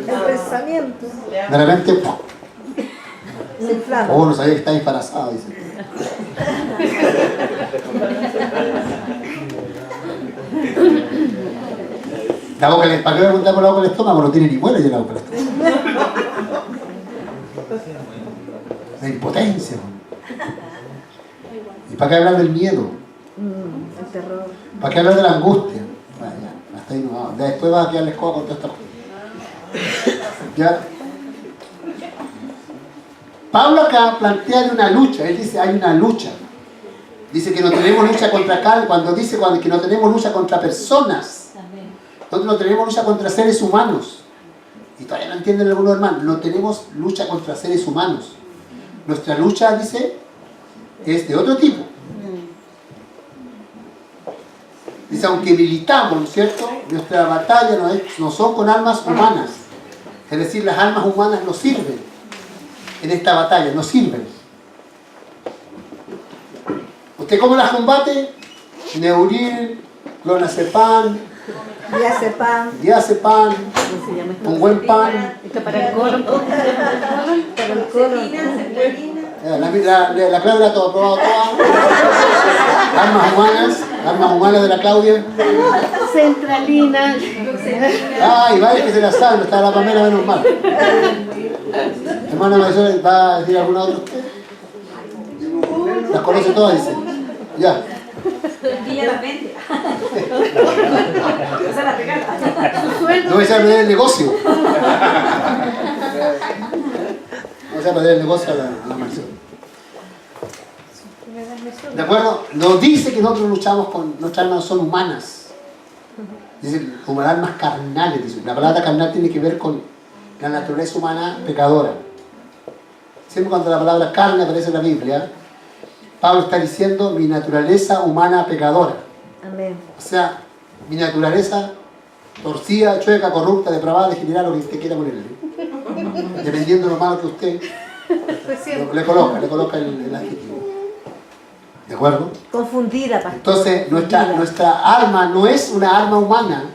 el pensamiento. De repente, ¡pum! Se inflama. Oh, no sabía que está embarazada, dice. La boca, ¿para qué me preguntar por la boca del estómago? No tiene ni muela ya la boca del estómago. La impotencia. ¿Y para qué hablar del miedo? El terror. ¿Para qué hablar de la angustia? Bueno, ya, hasta ahí no vamos. Después va a quedar la escoba con toda esta cosa. ¿Ya? Pablo acá plantea de una lucha. Él dice, hay una lucha. Dice que no tenemos lucha contra carne. Cuando dice que no tenemos lucha contra personas. Nosotros no tenemos lucha contra seres humanos. Y todavía no entienden algunos hermanos. No tenemos lucha contra seres humanos. Nuestra lucha, dice, es de otro tipo. Dice, aunque militamos, ¿no es cierto? Nuestra batalla no son con armas humanas. Es decir, las armas humanas no sirven en esta batalla, no sirven. ¿Usted cómo las combate? Neuril, clonazepam, diazepam, un buen pan. Esto para el colon. Para el colon. La Claudia todo probado todas. Armas humanas de la Claudia. Centralina. Ay, vaya que se la sabe, está la Pamela menos mal. Hermana Marisol, ¿va a decir alguna otra usted? Las conoce todas, dice. Ya. No voy a perder el negocio. Vamos a perder el negocio a la Marisol. ¿De acuerdo? Nos dice que nosotros luchamos con nuestras armas son humanas. Dice como armas carnales. Dice. La palabra carnal tiene que ver con la naturaleza humana pecadora. Siempre cuando la palabra carne aparece en la Biblia, Pablo está diciendo mi naturaleza humana pecadora. Amén. O sea, mi naturaleza torcida, chueca, corrupta, depravada, degenerada, lo que usted quiera ponerle. Dependiendo de lo malo que usted le coloca el adjetivo. ¿De acuerdo? Confundida, pastor. Entonces, nuestra arma no es una arma humana,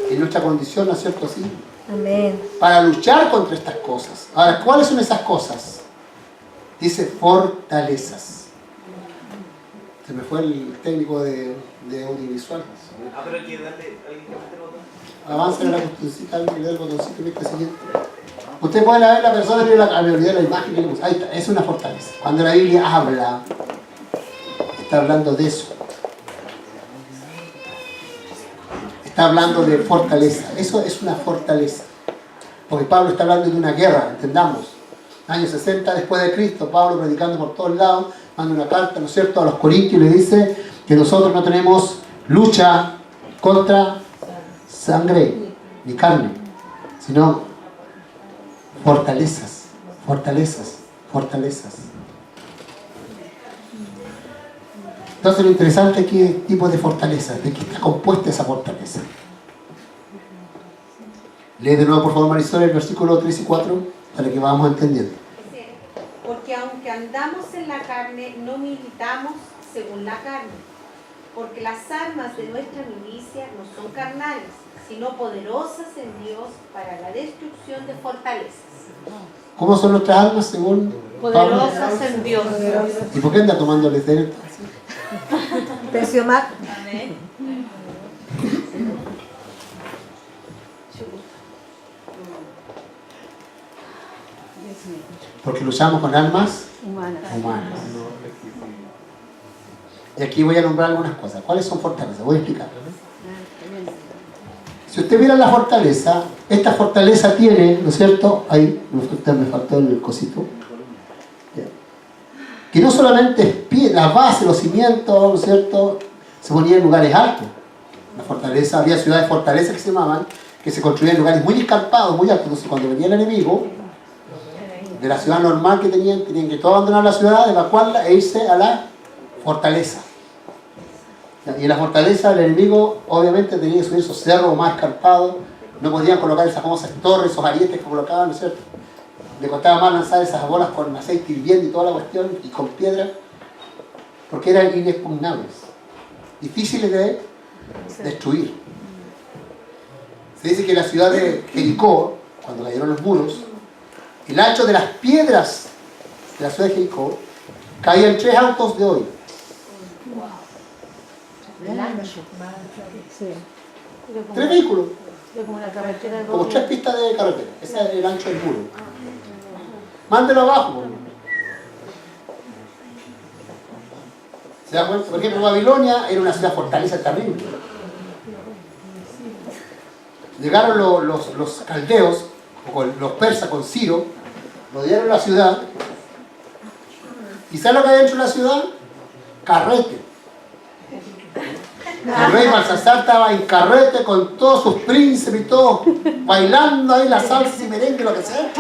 en nuestra condición, ¿no es cierto? Así. Amén. Para luchar contra estas cosas. Ahora, ¿cuáles son esas cosas? Dice fortalezas. Se me fue el técnico de audiovisual. Pero hay que darle alguien que mete el botón. Avanza en la botoncita, alguien le da el botoncito y este siguiente. Usted puede ver la persona que me olvidé la imagen que le puse. Ahí está, es una fortaleza. Cuando la Biblia habla, está hablando de eso. Está hablando de fortaleza. Eso es una fortaleza. Porque Pablo está hablando de una guerra, entendamos. Años 60 después de Cristo, Pablo predicando por todos lados, manda una carta, ¿no es cierto?, a los corintios y le dice que nosotros no tenemos lucha contra sangre ni carne, sino fortalezas, fortalezas, fortalezas. Entonces lo interesante es qué tipo de fortaleza, de qué está compuesta esa fortaleza. Lee de nuevo por favor Marisol el versículo 3 y 4 para que vamos entendiendo. Porque aunque andamos en la carne, no militamos según la carne. Porque las armas de nuestra milicia no son carnales, sino poderosas en Dios para la destrucción de fortalezas. ¿Cómo son nuestras armas según Poderosas Pablo? en Dios. ¿Y por qué anda tomando el entonces? Tensiomac. Porque luchamos con armas Humanas. humanas. Y aquí voy a nombrar algunas cosas. ¿Cuáles son fortalezas? Voy a explicar. Si usted mira la fortaleza, esta fortaleza tiene, ¿no es cierto? Ahí me faltó el cosito. Que no solamente es pie, la base, los cimientos, ¿no es cierto? Se ponían en lugares altos. La fortaleza, había ciudades fortalezas que se llamaban, que se construían en lugares muy escarpados, muy altos. Entonces cuando venía el enemigo, de la ciudad normal que tenían que todos abandonar la ciudad, evacuarla e irse a la fortaleza. Y en la fortaleza el enemigo obviamente tenía que subir esos cerros más escarpados, no podían colocar esas famosas torres, esos arietes que colocaban, ¿no es cierto? Le costaba más lanzar esas bolas con aceite hirviendo y toda la cuestión, y con piedra, porque eran inexpugnables, difíciles de destruir. Se dice que la ciudad de Jericó, cuando cayeron los muros, el ancho de las piedras de la ciudad de Jericó caían 3 autos de hoy. El ancho. Sí. 3 vehículos, Como una carretera de como 3 pistas de carretera. Ese es el ancho del muro. Mándelo abajo. ¿Se da cuenta? Por ejemplo, Babilonia era una ciudad fortaleza terrible. Llegaron los caldeos, o los persas con Ciro, rodearon la ciudad. ¿Y sabes lo que hay dentro de la ciudad? Carrete. El rey Balsasar estaba en carrete con todos sus príncipes y todos bailando ahí la salsa y merengue, lo que sea.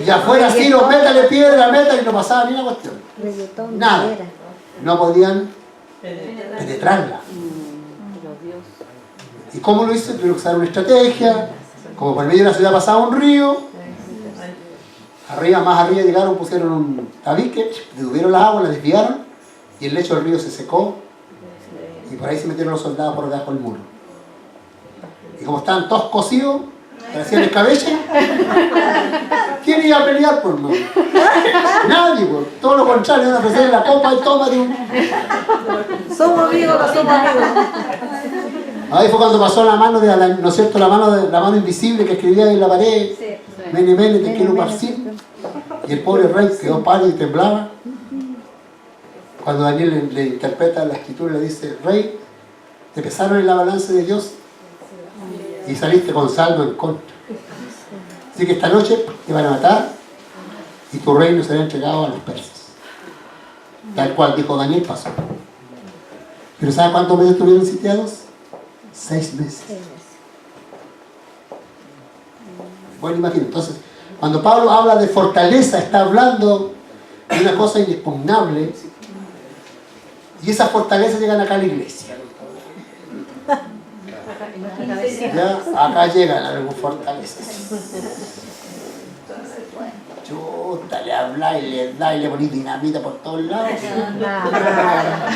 Y afuera Ciro, métale piedra, métale, y no pasaba ni una cuestión. Reggaetón, Nada. era. No podían penetrarla. ¿Y cómo lo hizo? Tuvieron que usar una estrategia. Como por medio de la ciudad pasaba un río. Arriba, más arriba llegaron, pusieron un tabique, detuvieron la agua, la desviaron y el lecho del río se secó. Y por ahí se metieron los soldados por debajo del muro. Y como estaban todos cosidos, parecían escabeche, ¿quién iba a pelear por no? Nadie, por todo lo contrario, iban a ofrecer la copa y toma de un... Somos amigos, no somos amigos. Ahí fue cuando pasó la mano de la, ¿no es cierto? La mano invisible que escribía en la pared. Mene, mene, te quiero partir. Y el pobre rey quedó pálido y temblaba. Cuando Daniel le interpreta la escritura, le dice: Rey, te pesaron en la balanza de Dios y saliste con saldo en contra. Así que esta noche te van a matar y tu reino será entregado a los persas. Tal cual dijo Daniel, pasó. ¿Pero sabe cuántos meses estuvieron sitiados? 6 meses. Bueno, imagínate. Entonces, cuando Pablo habla de fortaleza, está hablando de una cosa inexpugnable. Y esas fortalezas llegan acá a la iglesia. ¿Ya? Acá llegan algunas fortalezas. Chuta, le habla y le da y le ponís dinamita por todos lados.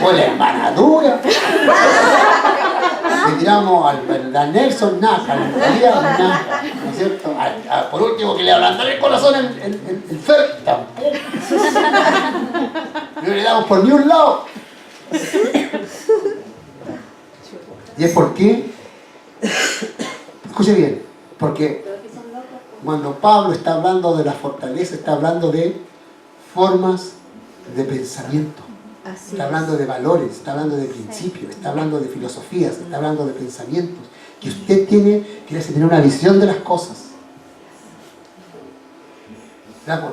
O la hermana dura. Le tiramos a Nelson nada, nada, ¿no es cierto? Por último, que le ablandara el corazón el Fer, tampoco. No le damos por ni un lado. ¿Y es por qué? Escuche bien, porque cuando Pablo está hablando de la fortaleza, está hablando de formas de pensamiento. Así Está hablando de valores, está hablando de principios, está hablando de filosofías, está hablando de pensamientos. Que usted tiene que tener una visión de las cosas.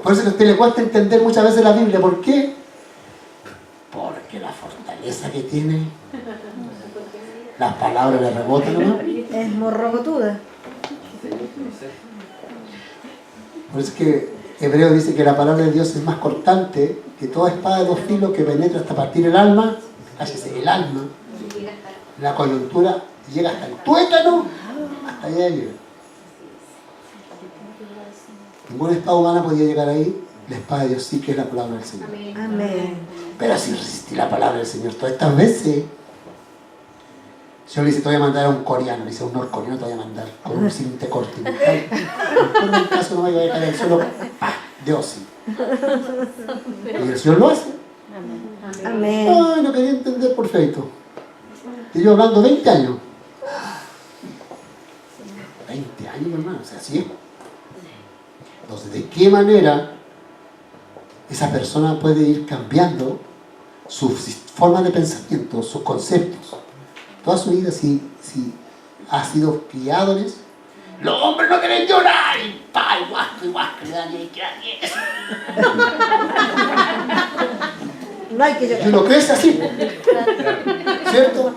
Por eso que a usted le cuesta entender muchas veces la Biblia. ¿Por qué? Porque la fortaleza que tiene, las palabras le rebotan nomás. es morrocotuda. Por eso es que Hebreo dice que la palabra de Dios es más cortante que toda espada de 2 filos que penetra hasta partir el alma, cállese, el alma, la coyuntura, llega hasta el tuétano, hasta allá llega. Ninguna espada humana podía llegar ahí, la espada de Dios sí, que es la palabra del Señor. Amén. Pero si resistí la palabra del Señor todas estas veces, yo le dice: te voy a mandar a un coreano, le dice: a un norcoreano te voy a mandar con un cinte continental. En todo caso no vaya a dejar el suelo de ocio. Y el Señor lo hace. Amén. Ay, no quería entender perfecto. Y yo hablando 20 años. 20 años, hermano, o sea, así es. Entonces, ¿de qué manera esa persona puede ir cambiando su forma de pensamiento, sus conceptos? Toda su vida, si ha sido criado en eso. Los hombres no quieren llorar, y pa, y guasco, le dan y No hay que y llorar. uno crece así, ¿cierto?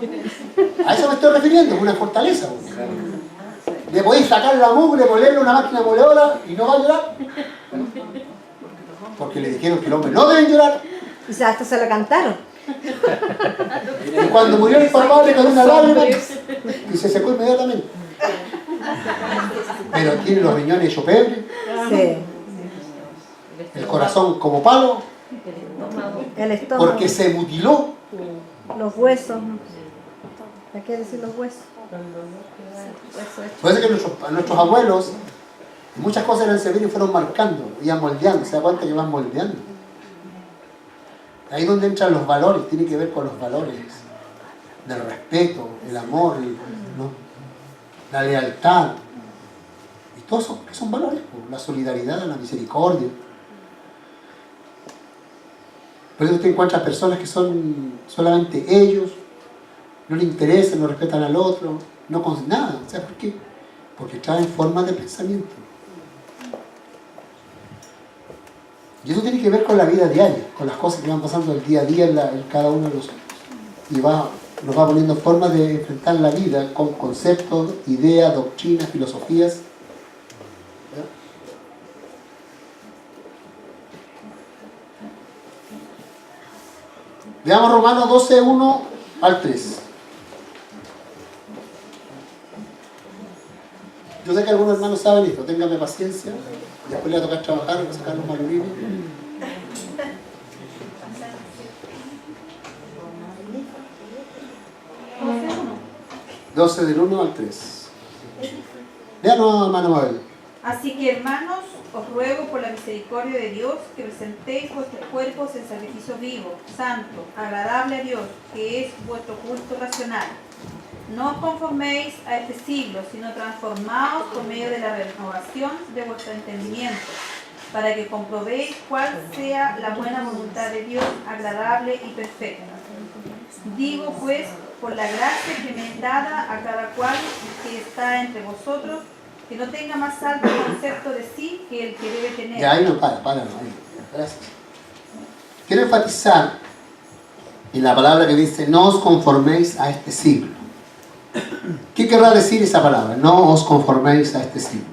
A eso me estoy refiriendo, una fortaleza. Le podéis sacar la mugre, ponerle una máquina moledora y no va a llorar. Porque le dijeron que el hombre no debe llorar. Y hasta se la cantaron. Y cuando murió el papá le cayó una lágrima y se secó inmediatamente. Pero tiene los riñones hechos pebre, Sí. el corazón como palo, El estómago. porque se mutiló. Los huesos. ¿Qué quiere decir los huesos? Puede ser que nuestros abuelos, muchas cosas eran severas y fueron marcando, iban moldeando, se da cuenta que van moldeando. Ahí es donde entran los valores, tiene que ver con los valores del respeto, el amor, ¿no? La lealtad. Y todos son valores, la solidaridad, la misericordia. Por eso usted encuentra personas que son solamente ellos, no le interesan, no respetan al otro, no con nada. ¿Sabes por qué? Porque traen formas de pensamiento. Y eso tiene que ver con la vida diaria, con las cosas que van pasando el día a día en cada uno de nosotros. Y nos va poniendo formas de enfrentar la vida con conceptos, ideas, doctrinas, filosofías. ¿Ya? Veamos Romanos 12, 1 al 3. Yo sé que algunos hermanos saben esto, ténganme paciencia. Después le va a tocar trabajar, va a sacar los malurines. 12 del 1 al 3. Léanos, hermano Mabel. Así que, hermanos, os ruego por la misericordia de Dios que presentéis vuestros cuerpos en sacrificio vivo, santo, agradable a Dios, que es vuestro culto racional. No os conforméis a este siglo, sino transformaos por medio de la renovación de vuestro entendimiento, para que comprobéis cuál sea la buena voluntad de Dios, agradable y perfecta. Digo pues, por la gracia que me es dada a cada cual que está entre vosotros, que no tenga más alto concepto de sí que el que debe tener. Ya, ahí no, para, no, ahí. Gracias. Quiero enfatizar en la palabra que dice, no os conforméis a este siglo. ¿Qué querrá decir esa palabra? No os conforméis a este siglo.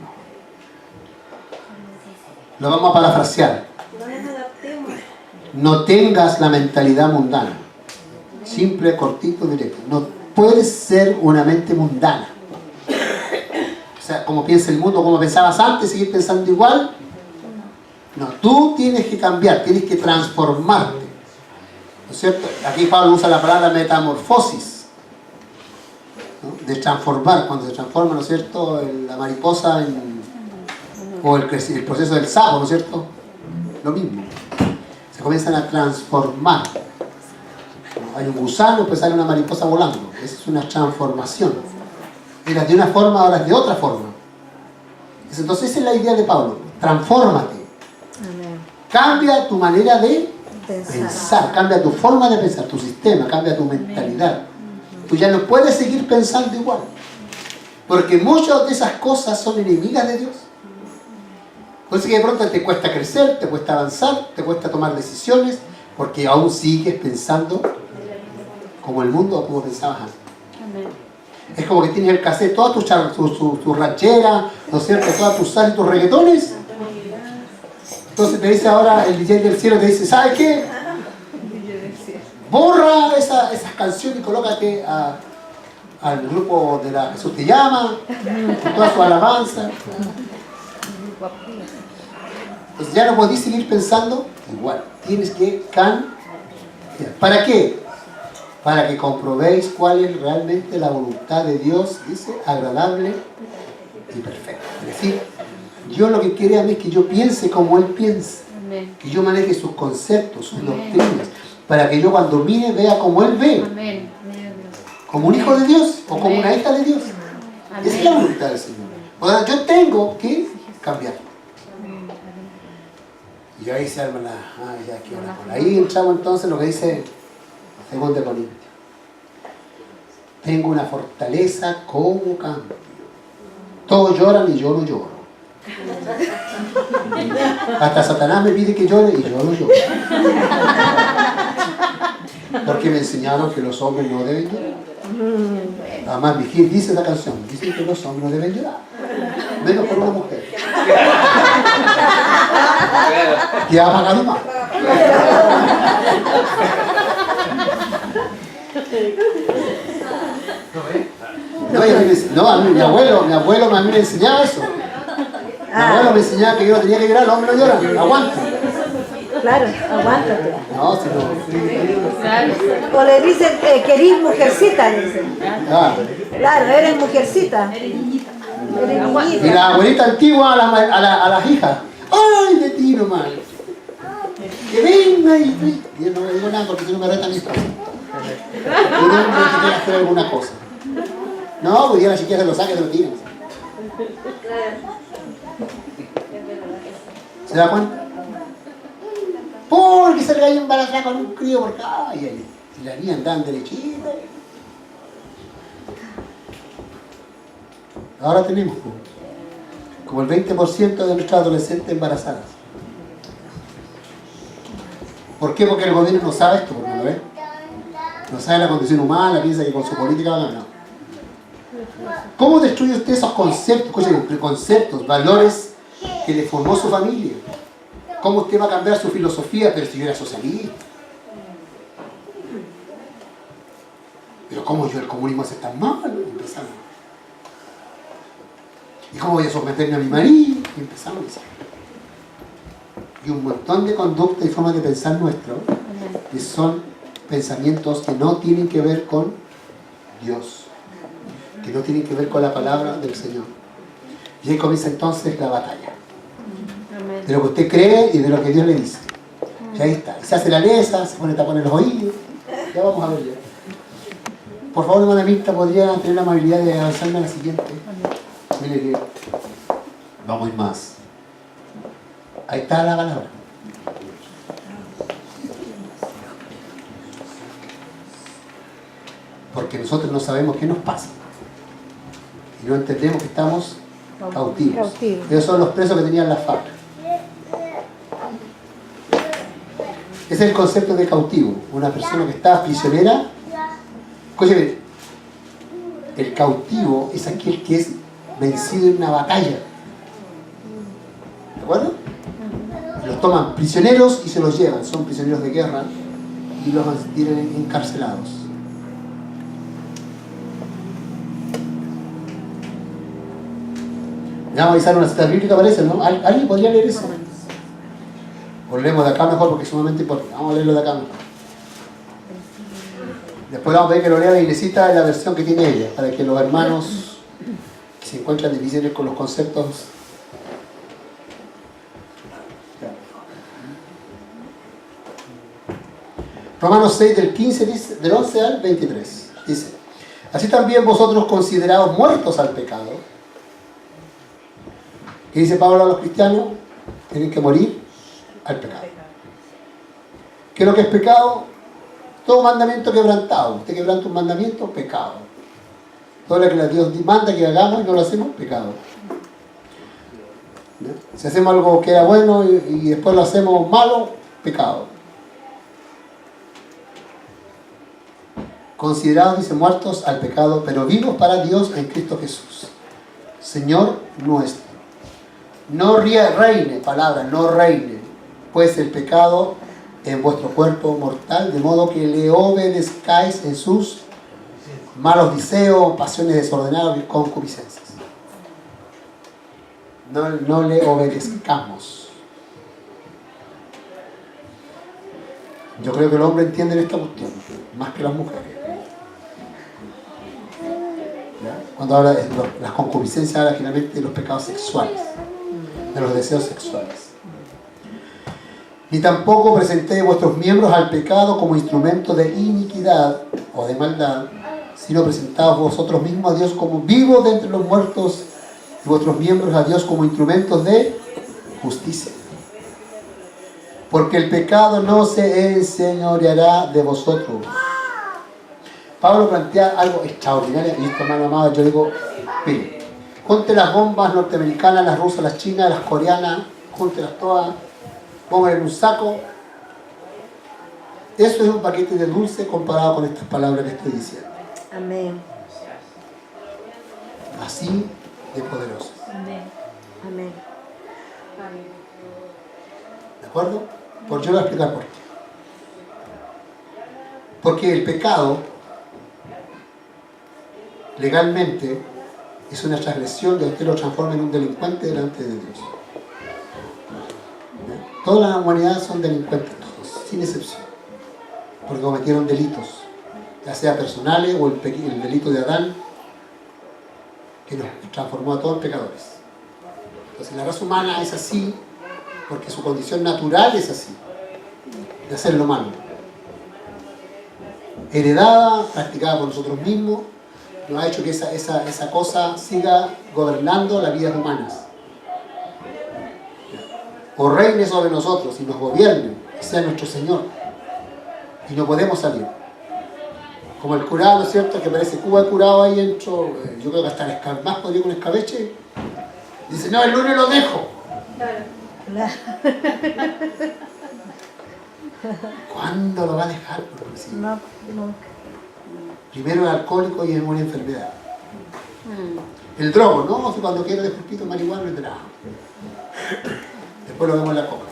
Lo vamos a parafrasear. No tengas la mentalidad mundana. Simple, cortito, directo. No puedes ser una mente mundana. O sea, como piensa el mundo, como pensabas antes, seguir pensando igual. No, tú tienes que cambiar, tienes que transformarte. ¿No es cierto? Aquí Pablo usa la palabra metamorfosis, ¿no? De transformar, cuando se transforma, ¿no es cierto?, la mariposa o el proceso del sapo, ¿no es cierto? Lo mismo. Se comienzan a transformar. Hay un gusano, pues sale una mariposa volando. Esa es una transformación. Eras de una forma, ahora es de otra forma. Entonces esa es la idea de Pablo. Transfórmate. Amén. Cambia tu manera de pensar. Cambia tu forma de pensar, tu sistema, cambia tu mentalidad. Tú ya no puedes seguir pensando igual. Porque muchas de esas cosas son enemigas de Dios. Por eso que de pronto te cuesta crecer, te cuesta avanzar, te cuesta tomar decisiones, porque aún sigues pensando como el mundo o como pensabas antes. Amén. Es como que tienes el cassette, todas tus rancheras, ¿no es cierto?, todas tus sal y tus reggaetones. Entonces te dice ahora el DJ del cielo, te dice, ¿sabes qué? Borra esas canciones y colócate al grupo de la Jesús te llama, con toda su alabanza. Entonces ya no podés seguir pensando igual. Tienes que cambiar. ¿Para qué? Para que comprobéis cuál es realmente la voluntad de Dios, dice, agradable y perfecta. Es decir, Dios lo que quiere a mí es que yo piense como Él piensa. Amén. Que yo maneje sus conceptos, sus doctrinas, para que yo cuando mire vea como Él ve. Amén. Como un hijo de Dios o como una hija de Dios. Esa es la voluntad del Señor. O sea, yo tengo que cambiar. Y ahí se arma ahí entramos entonces en lo que dice 2 Corintios. Tengo una fortaleza como cambio. Todos lloran y yo no lloro. Hasta Satanás me pide que llore y yo no lloro. Porque me enseñaron que los hombres no deben llorar. Además, Vigil dice la canción, dice que los hombres no deben llorar. Menos por una mujer. Que ha pagado más. No, a mí, mi abuelo a mí me enseñaba eso. Mi abuelo me enseñaba que yo no tenía que llorar, los hombres no lloran, aguanta. Claro, aguántate. No, si no. O le dicen, querís mujercita, dicen. Claro, eres mujercita. Eres niñita. Y la abuelita antigua a las hijas. ¡Ay, de ti nomás! Que venga y yo no me digo nada porque si no me reta mi esposa. Y no me quiere hacer alguna cosa. No, pues ya la chiquilla se lo saque, se lo tira. ¿Se da cuenta? Porque que salga ahí embarazada con un crío porque ay, y la niña andaban derechita. Ahora tenemos como el 20% de nuestras adolescentes embarazadas. ¿Por qué? Porque el gobierno no sabe esto, porque no ve. No sabe la condición humana, piensa que con su política va a ganar. ¿Cómo destruye usted esos conceptos, escuchen, preconceptos, valores que le formó su familia? ¿Cómo usted va a cambiar su filosofía? Pero si yo era socialista. Pero ¿cómo yo el comunismo hace tan mal? Empezamos. ¿Y cómo voy a someterme a mi marido? Y empezamos. Y un montón de conductas y formas de pensar nuestro que son pensamientos que no tienen que ver con Dios, que no tienen que ver con la palabra del Señor. Y ahí comienza entonces la batalla. De lo que usted cree y de lo que Dios le dice. Y ahí está. Y se hace la lesa, se pone tapón en los oídos. Ya vamos a ver ya. Por favor, hermana Mirta, ¿podría tener la amabilidad de avanzarme a la siguiente? Mire que vamos a ir más. Ahí está la palabra. Porque nosotros no sabemos qué nos pasa. Y no entendemos que estamos cautivos. Esos son los presos que tenían la FARC. Ese es el concepto de cautivo. Una persona que está prisionera. Escúcheme, el cautivo es aquel que es vencido en una batalla. ¿De acuerdo? Los toman prisioneros y se los llevan. Son prisioneros de guerra y los tienen encarcelados. Vamos a avisar una cita bíblica, parece, ¿no? ¿Alguien podría leer eso? O leemos de acá mejor porque es sumamente importante. Vamos a leerlo de acá mejor. Después vamos a ver que lo lea la Inesita en la versión que tiene ella, para que los hermanos que se encuentran difíciles con los conceptos. Romanos 6 del 15 dice, del 11 al 23 dice: así también vosotros considerados muertos al pecado. ¿Qué dice Pablo a los cristianos? Tienen que morir al pecado. ¿Qué es lo que es pecado? Todo mandamiento quebrantado. Usted quebranta un mandamiento, pecado. Todo lo que Dios manda que hagamos y no lo hacemos, pecado. ¿no? Si hacemos algo que era bueno y después lo hacemos malo, pecado. Considerados, dice, muertos al pecado, pero vivos para Dios en Cristo Jesús, Señor nuestro. No reine, palabra, no reine, pues el pecado en vuestro cuerpo mortal, de modo que le obedezcáis en sus malos deseos, pasiones desordenadas y concupiscencias. No le obedezcamos. Yo creo que el hombre entiende esta cuestión, más que las mujeres. ¿Ya? Cuando habla de las concupiscencias, habla finalmente de los pecados sexuales, de los deseos sexuales. Ni tampoco presentéis vuestros miembros al pecado como instrumento de iniquidad o de maldad, sino presentaos vosotros mismos a Dios como vivos de entre los muertos y vuestros miembros a Dios como instrumentos de justicia. Porque el pecado no se enseñoreará de vosotros. Pablo plantea algo extraordinario, y esto, hermano amado, yo digo, mire, junte las bombas norteamericanas, las rusas, las chinas, las coreanas, júntelas todas, pónganle en un saco. Eso es un paquete de dulce comparado con estas palabras que estoy diciendo. Amén. Así de poderoso. Amén. Amén. ¿De acuerdo? Pues yo voy a explicar por qué. Porque el pecado, legalmente, es una transgresión que usted lo transforma en un delincuente delante de Dios. ¿Ya? Toda la humanidad son delincuentes, todos, sin excepción. Porque cometieron delitos, ya sea personales o el delito de Adán, que nos transformó a todos en pecadores. Entonces la raza humana es así, porque su condición natural es así, de hacer lo malo. Heredada, practicada por nosotros mismos, nos ha hecho que esa cosa siga gobernando las vidas humanas. O reine sobre nosotros y nos gobierne sea nuestro Señor. Y no podemos salir. Como el curado, ¿no es cierto? Que parece Cuba curado ahí dentro. Yo creo que hasta el más podría con escabeche. Dice, no, el lunes lo dejo. ¿Cuándo lo va a dejar? Sí. No, nunca. Primero el alcohólico y es una enfermedad. El drogo, ¿no? Si cuando quiero dejo un poquito de marihuana y te la... Después lo vemos en la coca.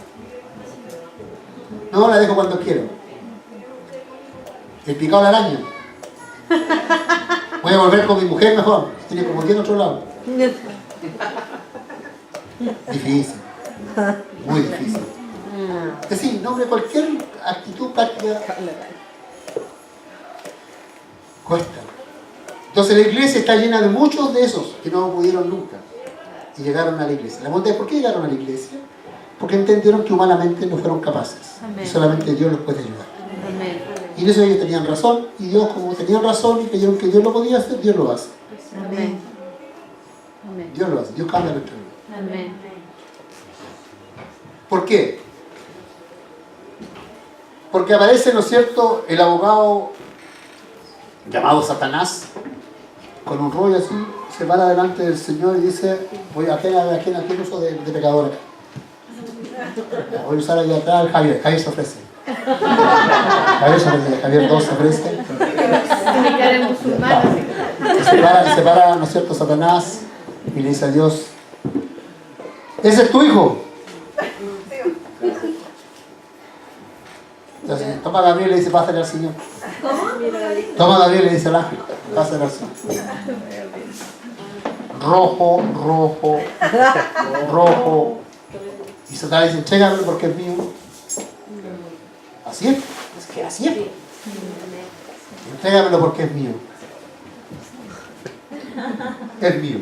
No, la dejo cuando quiero. El picado de la araña. Voy a volver con mi mujer mejor. Tiene como 10 en otro lado. Difícil. Muy difícil. Es decir, no, hombre, cualquier actitud práctica cuesta. Entonces la iglesia está llena de muchos de esos que no pudieron nunca y llegaron a la iglesia. La pregunta es, ¿por qué llegaron a la iglesia? Porque entendieron que humanamente no fueron capaces. Amén. Y solamente Dios los puede ayudar. Amén. Y en eso ellos tenían razón, y Dios, como tenían razón y creyeron que Dios lo podía hacer, Dios lo hace. Amén. Amén. Dios lo hace, Dios cambia nuestra vida. Amén. ¿Por qué? Porque aparece, ¿no es cierto?, el abogado llamado Satanás, con un rollo así, se para delante del Señor y dice, voy a quién uso de pecador acá. Voy a usar ahí atrás al Javier se ofrece. Javier 2 se ofrece. Tiene cara de musulmán, así. Se para, ¿no es cierto?, Satanás y le dice a Dios, ese es tu hijo. Entonces toma a Gabriel y le dice, pásale al Señor. Toma a Gabriel y le dice al ángel, pásale al Señor. Rojo. Y Satanás dice, entrégame porque es mío. Así es que así es. Entrégamelo porque es mío. Es mío.